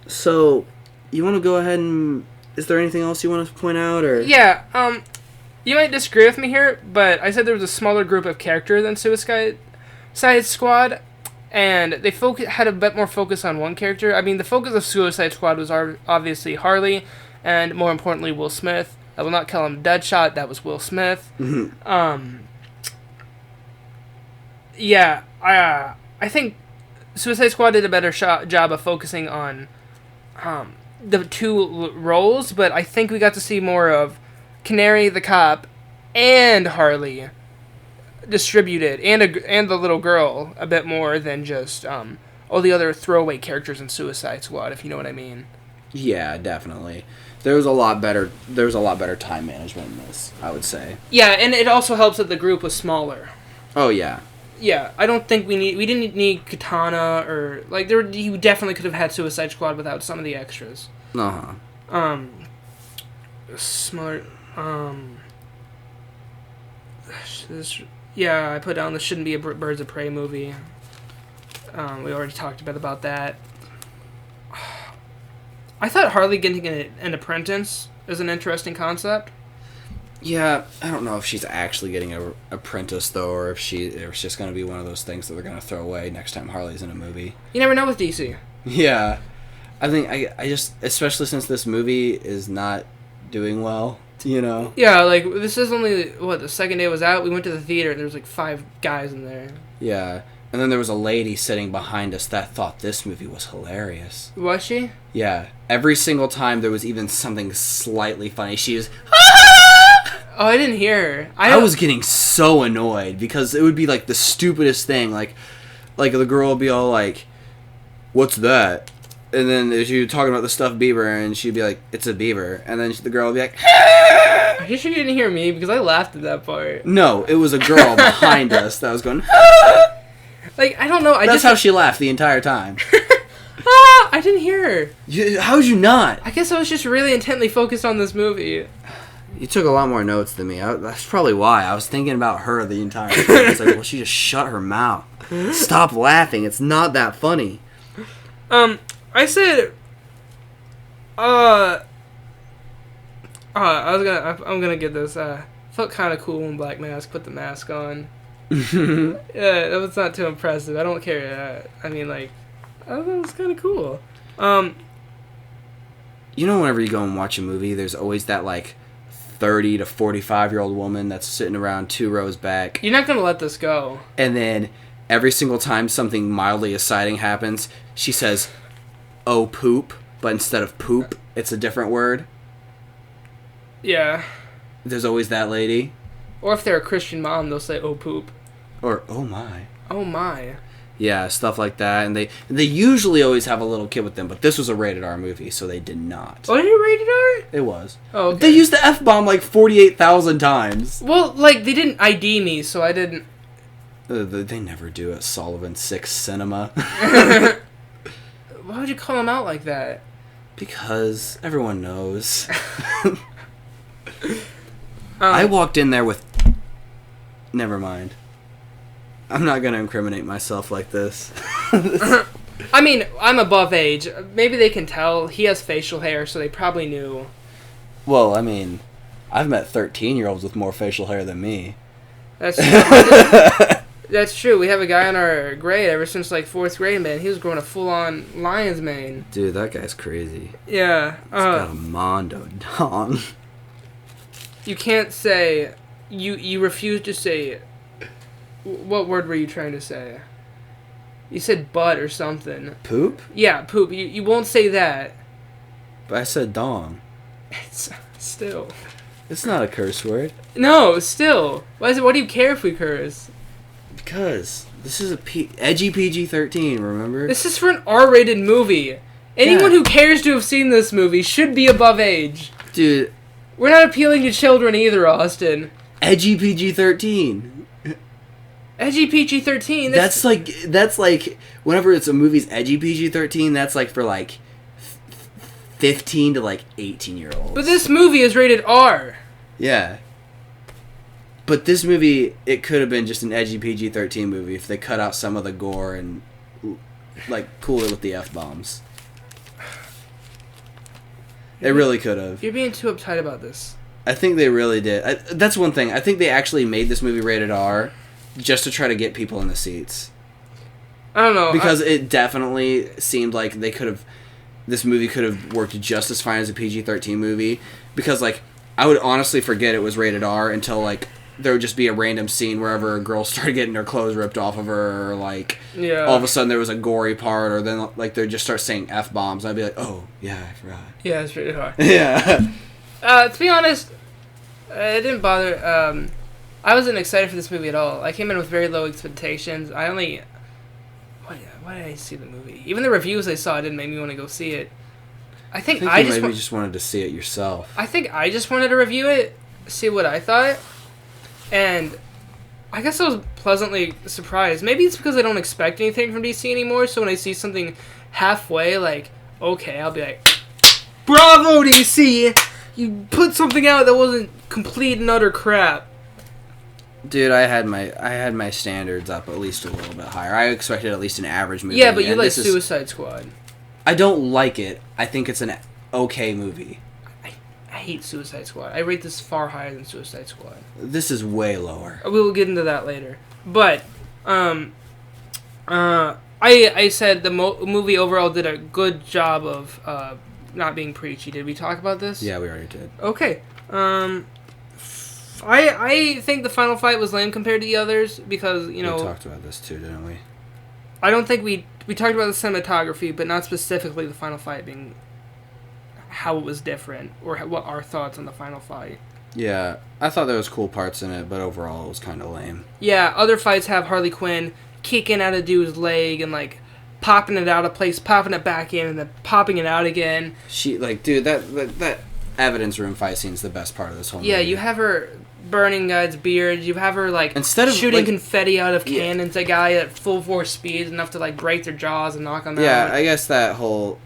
So, you want to go ahead and... Is there anything else you want to point out, or... Yeah, you might disagree with me here, but I said there was a smaller group of characters than Suicide Squad, and they had a bit more focus on one character. I mean, the focus of Suicide Squad was obviously Harley, and more importantly, Will Smith. I will not call him Deadshot, that was Will Smith. Yeah, I think Suicide Squad did a better job of focusing on the two roles, but I think we got to see more of Canary the cop and Harley distributed, and the little girl a bit more than just all the other throwaway characters in Suicide Squad, if you know what I mean. Yeah, definitely. There was a lot better time management in this, I would say. Yeah, and it also helps that the group was smaller. Oh yeah. Yeah, I don't think we didn't need Katana or like you definitely could have had Suicide Squad without some of the extras. Smart. Yeah, I put down this shouldn't be a Birds of Prey movie. We already talked about that. I thought Harley getting an apprentice is an interesting concept. Yeah, I don't know if she's actually getting an apprentice, though, or if it's just going to be one of those things that they're going to throw away next time Harley's in a movie. You never know with DC. Yeah. I think I just, especially since this movie is not doing well, Yeah, like, this is only, the second day it was out? We went to the theater and there was, 5 guys in there. Yeah. And then there was a lady sitting behind us that thought this movie was hilarious. Was she? Yeah. Every single time there was even something slightly funny, she was... Oh, I didn't hear her. I was getting so annoyed because it would be the stupidest thing. Like the girl would be all like, "What's that?" And then she was talking about the stuffed beaver, and she'd be like, "It's a beaver." And then the girl would be like, Are you sure you didn't hear me? Because I laughed at that part. No, it was a girl behind us that was going, I don't know. That's how she laughed the entire time. I didn't hear her. How'd you not? I guess I was just really intently focused on this movie. You took a lot more notes than me. That's probably why. I was thinking about her the entire time. I was like, well, she just shut her mouth. Stop laughing. It's not that funny. I said, I'm gonna get this. Felt kind of cool when Black Mask put the mask on. Yeah, that was not too impressive. I don't care. I mean, I thought it was kind of cool. Whenever you go and watch a movie, there's always that 30 to 45-year-old woman that's sitting around 2 rows back. You're not gonna let this go. And then every single time something mildly exciting happens, she says, "Oh, poop," but instead of poop, it's a different word. Yeah. There's always that lady. Or if they're a Christian mom, they'll say, "Oh poop." Or, oh my. Oh my. Yeah, stuff like that. And they usually always have a little kid with them, but this was a rated R movie, so they did not. Oh, is it rated R? It was. Oh, okay. They used the F-bomb like 48,000 times. Well, like, they didn't ID me, so I didn't... They never do at Sullivan 6 Cinema. Why would you call them out like that? Because everyone knows. I walked in there with... Never mind. I'm not going to incriminate myself like this. I mean, I'm above age. Maybe they can tell. He has facial hair, so they probably knew. Well, I mean, I've met 13-year-olds with more facial hair than me. That's true. That's true. We have a guy in our grade ever since, like, 4th grade, man. He was growing a full-on lion's mane. Dude, that guy's crazy. Yeah. He's got a mondo dong. You can't say... You refuse to say... What word were you trying to say? You said butt or something. Poop? Yeah, poop. You won't say that. But I said dong. It's still. It's not a curse word. No, still. Why do you care if we curse? Because this is a edgy PG-13, remember? This is for an R-rated movie. Anyone who cares to have seen this movie should be above age. Dude. We're not appealing to children either, Austin. Edgy PG-13. Edgy PG-13. That's like whenever it's a movie's edgy PG-13, that's like for like 15 to like 18-year-olds. But this movie is rated R. Yeah. But this movie, it could have been just an edgy PG-13 movie if they cut out some of the gore and like cool it with the F-bombs. It really could have. You're being too uptight about this. I think they really did. That's one thing. I think they actually made this movie rated R just to try to get people in the seats. I don't know. Because it definitely seemed like this movie could have worked just as fine as a PG-13 movie. Because, like, I would honestly forget it was rated R until, like, there would just be a random scene wherever a girl started getting her clothes ripped off of her, or, like, all of a sudden there was a gory part, or then, like, they'd just start saying F-bombs, and I'd be like, oh, yeah, I forgot. Yeah, it's rated R. Yeah. To be honest, it didn't bother... I wasn't excited for this movie at all. I came in with very low expectations. Why did I see the movie? Even the reviews I saw didn't make me want to go see it. I think you maybe just wanted to see it yourself. I think I just wanted to review it, see what I thought, and I guess I was pleasantly surprised. Maybe it's because I don't expect anything from DC anymore, so when I see something halfway, like, okay, I'll be like, bravo, DC! You put something out that wasn't complete and utter crap. Dude, I had my standards up at least a little bit higher. I expected at least an average movie. Yeah, but you like Suicide Squad. I don't like it. I think it's an okay movie. I hate Suicide Squad. I rate this far higher than Suicide Squad. This is way lower. We will get into that later. But, I said the movie overall did a good job of not being preachy. Did we talk about this? Yeah, we already did. Okay. I think the final fight was lame compared to the others because, you know... We talked about this too, didn't we? I don't think we talked about the cinematography, but not specifically the final fight being how it was different or what our thoughts on the final fight. Yeah, I thought there was cool parts in it, but overall it was kind of lame. Yeah, other fights have Harley Quinn kicking at a dude's leg and, like, popping it out of place, popping it back in, and then popping it out again. Dude, that evidence room fight scene's the best part of this whole movie. Yeah, you have her burning guys' beards. You have her, like, instead of shooting confetti out of cannons at guy at full force speed enough to, like, break their jaws and knock them out. Yeah, I guess that whole,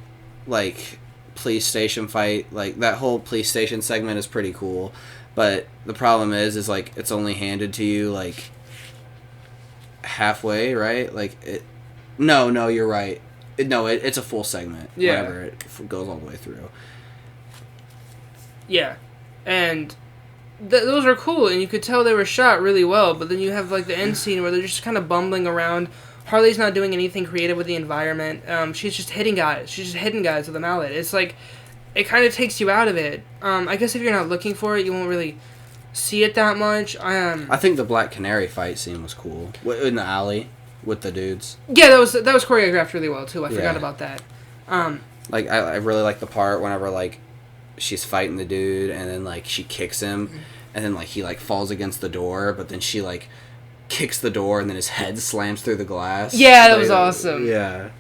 like, police station fight, like, that whole police station segment is pretty cool. But the problem is like, it's only handed to you, like, halfway, right? Like, it... No, you're right. It's a full segment. Yeah. Whenever it goes all the way through. Yeah. And those are cool, and you could tell they were shot really well, but then you have, like, the end scene where they're just kind of bumbling around. Harley's not doing anything creative with the environment. She's just hitting guys. She's just hitting guys with a mallet. It's like, it kind of takes you out of it. I guess if you're not looking for it, you won't really see it that much. I think the Black Canary fight scene was cool. In the alley with the dudes. Yeah, that was choreographed really well, too. I forgot about that. Like, I really like the part whenever, like, she's fighting the dude, and then like she kicks him, and then like he like falls against the door, but then she like kicks the door, and then his head slams through the glass. Yeah, that was awesome. Yeah.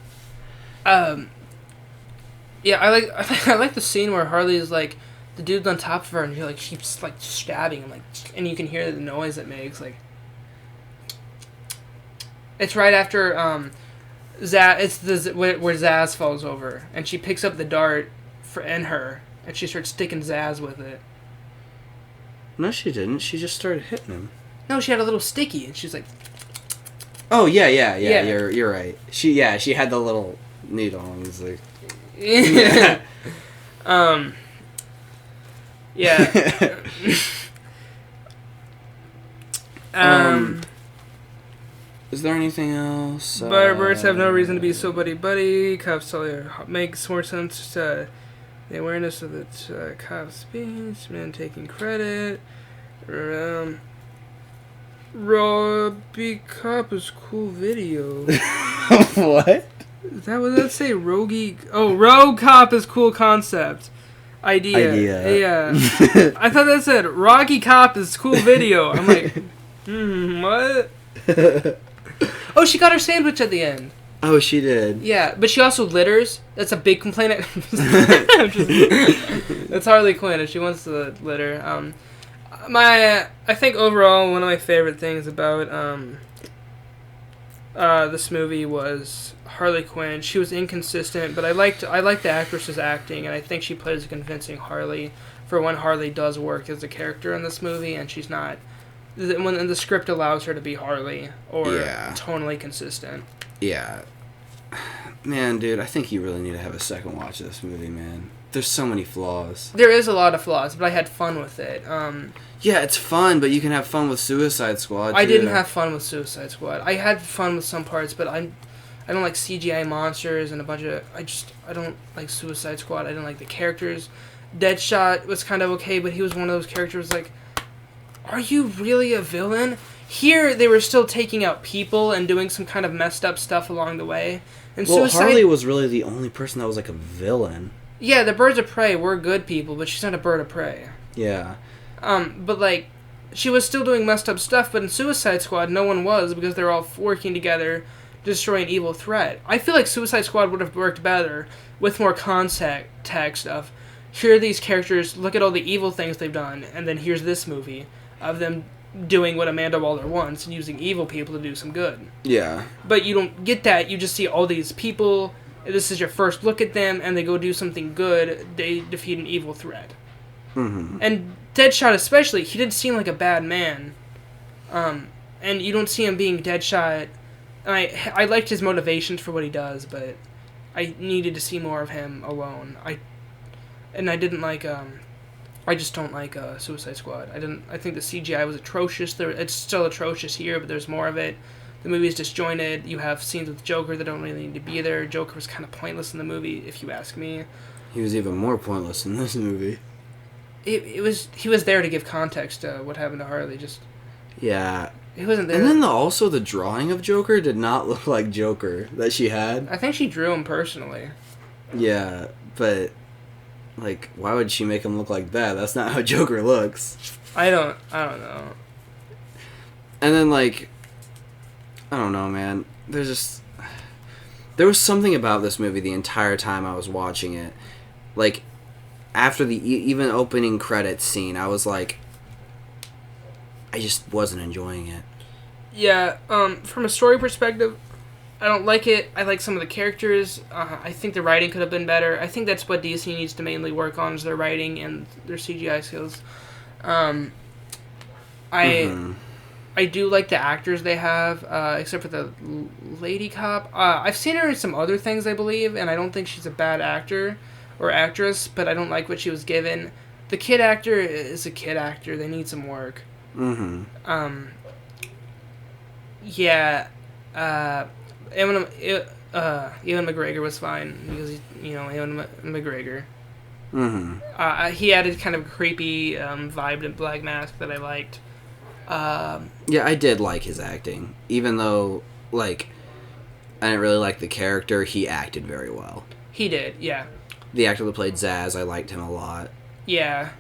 Yeah, I like the scene where Harley's like, the dude's on top of her, and you're like, she's like stabbing him, like, and you can hear the noise it makes, like. It's right after Zaz. It's where Zaz falls over, and she picks up the dart in her, and she starts sticking Zaz with it. No, she didn't. She just started hitting him. No, she had a little sticky, and she's like. Oh yeah. You're right. She had the little needle, and was like. Yeah. Yeah. Is there anything else? Birds have no reason to be so buddy-buddy. Cops tell you makes more sense. The awareness of the cop speech, man taking credit. Robbie Cop is cool video. What? Is that what that say? Rogue Cop is cool concept. Idea. Yeah. I thought that said Rocky Cop is cool video. I'm like, what? Oh, she got her sandwich at the end. Oh, she did. Yeah, but she also litters. That's a big complaint. That's Harley Quinn if she wants to litter. I think overall one of my favorite things about this movie was Harley Quinn. She was inconsistent, but I liked the actress's acting, and I think she plays a convincing Harley for when Harley does work as a character in this movie, and she's not when the script allows her to be Harley or tonally consistent. Yeah. Man, dude, I think you really need to have a second watch of this movie, man. There's so many flaws. There is a lot of flaws, but I had fun with it. Yeah, it's fun, but you can have fun with Suicide Squad, too. I didn't have fun with Suicide Squad. I had fun with some parts, but I don't like CGI monsters and a bunch of... I don't like Suicide Squad. I didn't like the characters. Deadshot was kind of okay, but he was one of those characters like, are you really a villain? Here, they were still taking out people and doing some kind of messed up stuff along the way. And Harley was really the only person that was like a villain. Yeah, the Birds of Prey were good people, but she's not a bird of prey. Yeah. But like, she was still doing messed up stuff, but in Suicide Squad, no one was because they're all working together to destroy an evil threat. I feel like Suicide Squad would have worked better with more contact tag stuff. Here are these characters, look at all the evil things they've done, and then here's this movie of them doing what Amanda Waller wants and using evil people to do some good. Yeah. But you don't get that. You just see all these people, this is your first look at them, and they go do something good. They defeat an evil threat. Mm-hmm. And Deadshot especially, he didn't seem like a bad man. And you don't see him being Deadshot. I liked his motivations for what he does, but I needed to see more of him alone. I didn't like... I just don't like Suicide Squad. I think the CGI was atrocious. It's still atrocious here, but there's more of it. The movie's disjointed. You have scenes with Joker that don't really need to be there. Joker was kind of pointless in the movie, if you ask me. He was even more pointless in this movie. He was there to give context to what happened to Harley. Yeah. He wasn't there. And then also the drawing of Joker did not look like Joker that she had. I think she drew him personally. Yeah, but... like, why would she make him look like that? That's not how Joker looks. I don't know. And then, like, I don't know, man. There was something about this movie the entire time I was watching it. Like, after the even opening credits scene, I was like, I just wasn't enjoying it. Yeah, from a story perspective, I don't like it. I like some of the characters. I think the writing could have been better. I think that's what DC needs to mainly work on is their writing and their CGI skills. I do like the actors they have, except for the lady cop. I've seen her in some other things, I believe, and I don't think she's a bad actor or actress, but I don't like what she was given. The kid actor is a kid actor. They need some work. Mm-hmm. Yeah. Ewan McGregor was fine because he's, Ewan McGregor. Mm-hmm. He added kind of a creepy vibe to Black Mask that I liked. Yeah, I did like his acting, even though like I didn't really like the character. He acted very well. He did, yeah. The actor that played Zaz, I liked him a lot. Yeah.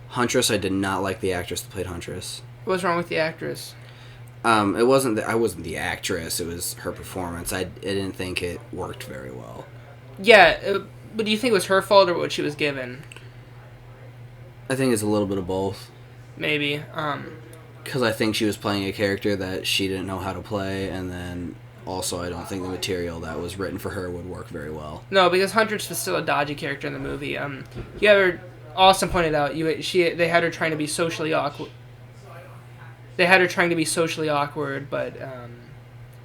Huntress, I did not like the actress that played Huntress. What's wrong with the actress? It wasn't. I wasn't the actress. It was her performance. I didn't think it worked very well. Yeah, but do you think it was her fault or what she was given? I think it's a little bit of both. Maybe. Because I think she was playing a character that she didn't know how to play, and then also I don't think the material that was written for her would work very well. No, because Huntress was still a dodgy character in the movie. You ever Austin pointed out they had her trying to be socially awkward. They had her trying to be socially awkward, but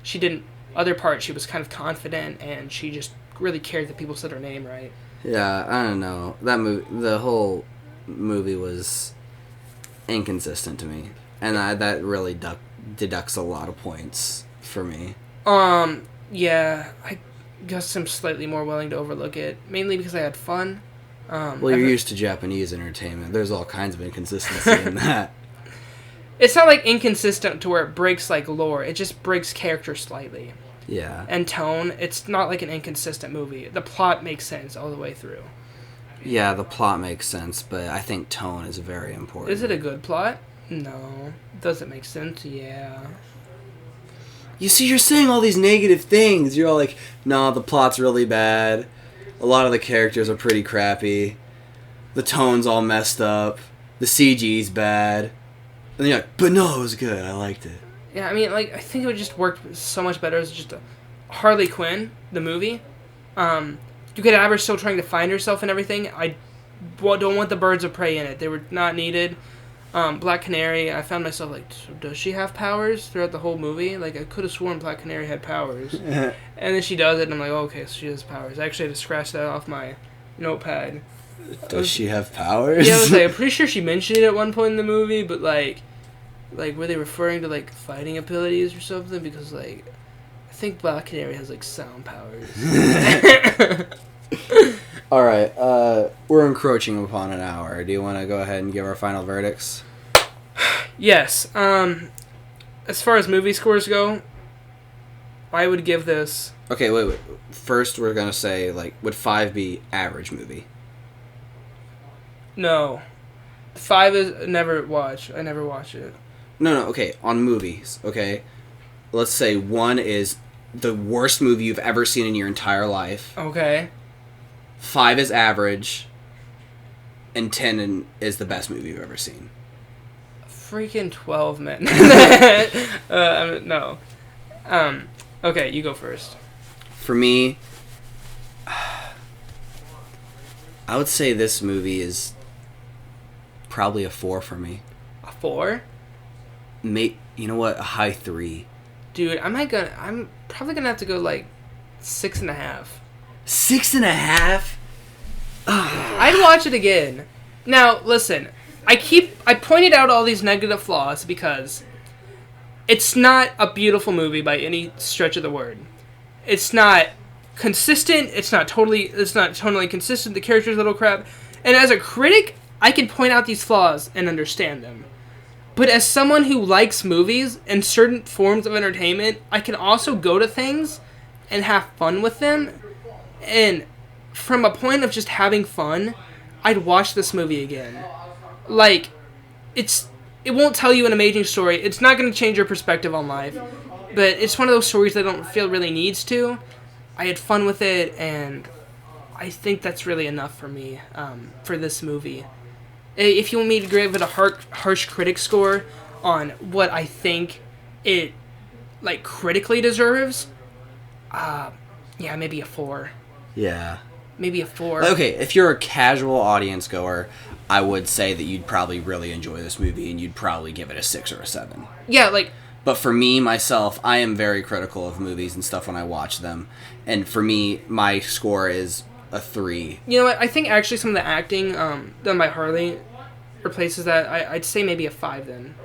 she didn't. Other parts, she was kind of confident, and she just really cared that people said her name right. Yeah, I don't know. The whole movie was inconsistent to me, and that really deducts a lot of points for me. Yeah, I guess I'm slightly more willing to overlook it, mainly because I had fun. Well, you're used to Japanese entertainment. There's all kinds of inconsistency in that. It's not like inconsistent to where it breaks like lore. It just breaks character slightly. Yeah. And tone. It's not like an inconsistent movie. The plot makes sense all the way through. Yeah, the plot makes sense, but I think tone is very important. Is it a good plot? No. Does it make sense? Yeah. You see, you're saying all these negative things. You're all like, no, the plot's really bad. A lot of the characters are pretty crappy. The tone's all messed up. The CG's bad. And then you're like, but no, it was good. I liked it. Yeah, I mean, like, I think it would just work so much better as just a Harley Quinn, the movie. You could have her still trying to find herself and everything. I don't want the birds of prey in it. They were not needed. Black Canary, I found myself like, so does she have powers throughout the whole movie? Like, I could have sworn Black Canary had powers. And then she does it, and I'm like, oh, okay, so she has powers. I actually had to scratch that off my notepad. Does she have powers? Yeah, I was like, I'm pretty sure she mentioned it at one point in the movie, but like, were they referring to, like, fighting abilities or something? Because, like, I think Black Canary has, like, sound powers. Alright, we're encroaching upon an hour. Do you want to go ahead and give our final verdicts? Yes. As far as movie scores go, I would give this... Okay, wait. First, we're going to say, like, would 5 be average movie? No. 5 is never watch. I never watch it. No, okay, on movies, okay? Let's say 1 is the worst movie you've ever seen in your entire life. Okay. 5 is average, and 10 is the best movie you've ever seen. Freaking 12, man. No. Okay, you go first. For me, I would say this movie is probably a 4 for me. A 4? You know what? A high 3. Dude, I'm probably gonna have to go like 6.5. 6.5? I'd watch it again. Now, listen, I pointed out all these negative flaws because it's not a beautiful movie by any stretch of the word. It's not consistent. It's not totally consistent. The character's a little crap. And as a critic, I can point out these flaws and understand them. But as someone who likes movies and certain forms of entertainment, I can also go to things and have fun with them. And from a point of just having fun, I'd watch this movie again. Like, it won't tell you an amazing story. It's not going to change your perspective on life. But it's one of those stories that I don't feel really needs to. I had fun with it, and I think that's really enough for me, for this movie. If you want me to give it a harsh critic score on what I think it, like, critically deserves, yeah, maybe a 4. Yeah. Maybe a 4. Okay, if you're a casual audience goer, I would say that you'd probably really enjoy this movie, and you'd probably give it a 6 or a 7. Yeah, like... But for me, myself, I am very critical of movies and stuff when I watch them. And for me, my score is a 3. You know what? I think actually some of the acting done by Harley replaces that. I'd say maybe a 5 then.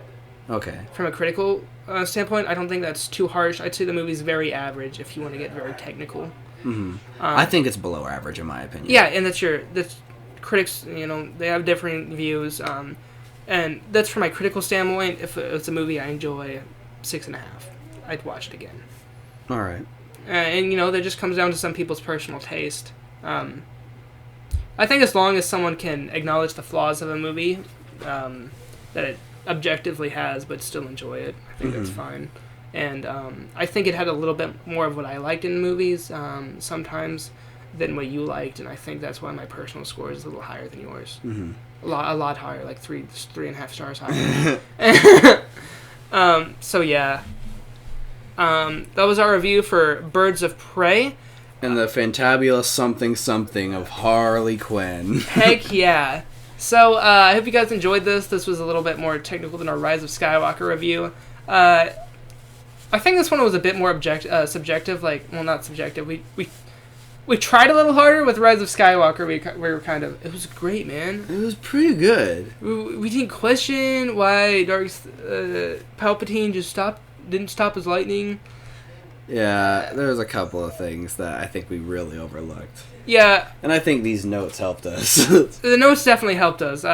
Okay. From a critical standpoint, I don't think that's too harsh. I'd say the movie's very average if you want to get very technical. Mm-hmm. I think it's below average in my opinion. Yeah, and that's critics, you know, they have different views. And that's from my critical standpoint. If it's a movie I enjoy, 6.5. I'd watch it again. All right. And, you know, that just comes down to some people's personal taste. I think as long as someone can acknowledge the flaws of a movie that it objectively has, but still enjoy it, I think that's fine. And I think it had a little bit more of what I liked in movies sometimes than what you liked, and I think that's why my personal score is a little higher than yours. A lot higher, like 3.5 stars higher. So yeah, that was our review for Birds of Prey. And the fantabulous something of Harley Quinn. Heck yeah. So, I hope you guys enjoyed this. This was a little bit more technical than our Rise of Skywalker review. I think this one was a bit more subjective. Like, well, not subjective. We tried a little harder with Rise of Skywalker. We were kind of... It was great, man. It was pretty good. We didn't question why Palpatine just didn't stop his lightning. Yeah, there was a couple of things that I think we really overlooked. Yeah. And I think these notes helped us. The notes definitely helped us.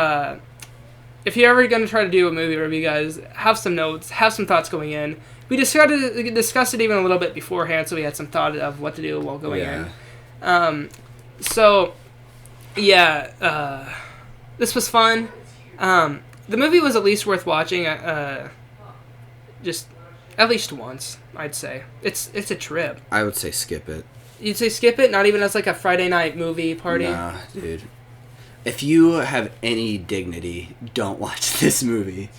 If you're ever going to try to do a movie review, guys, have some notes, have some thoughts going in. We discussed it even a little bit beforehand, so we had some thought of what to do while going in. So, yeah, this was fun. The movie was at least worth watching, just at least once, I'd say. It's a trip. I would say skip it. You'd say skip it? Not even as like a Friday night movie party? Nah, dude. If you have any dignity, don't watch this movie.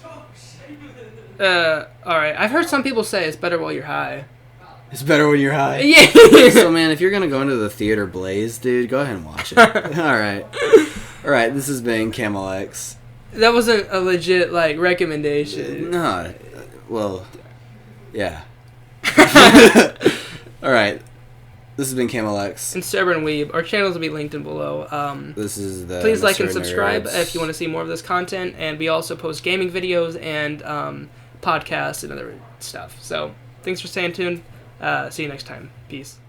Alright. I've heard some people say it's better while you're high. It's better when you're high? Yeah! So, man, if you're gonna go into the theater blaze, dude, go ahead and watch it. Alright. Alright, this has been Camel X. That wasn't a legit, like, recommendation. No. Well, yeah. Alright. This has been Camel X. And StubbornWeeb. Our channels will be linked in below. This is the Please like and Mr. subscribe Nerds. if you want to see more of this content. And we also post gaming videos and podcasts and other stuff. So, thanks for staying tuned. See you next time. Peace.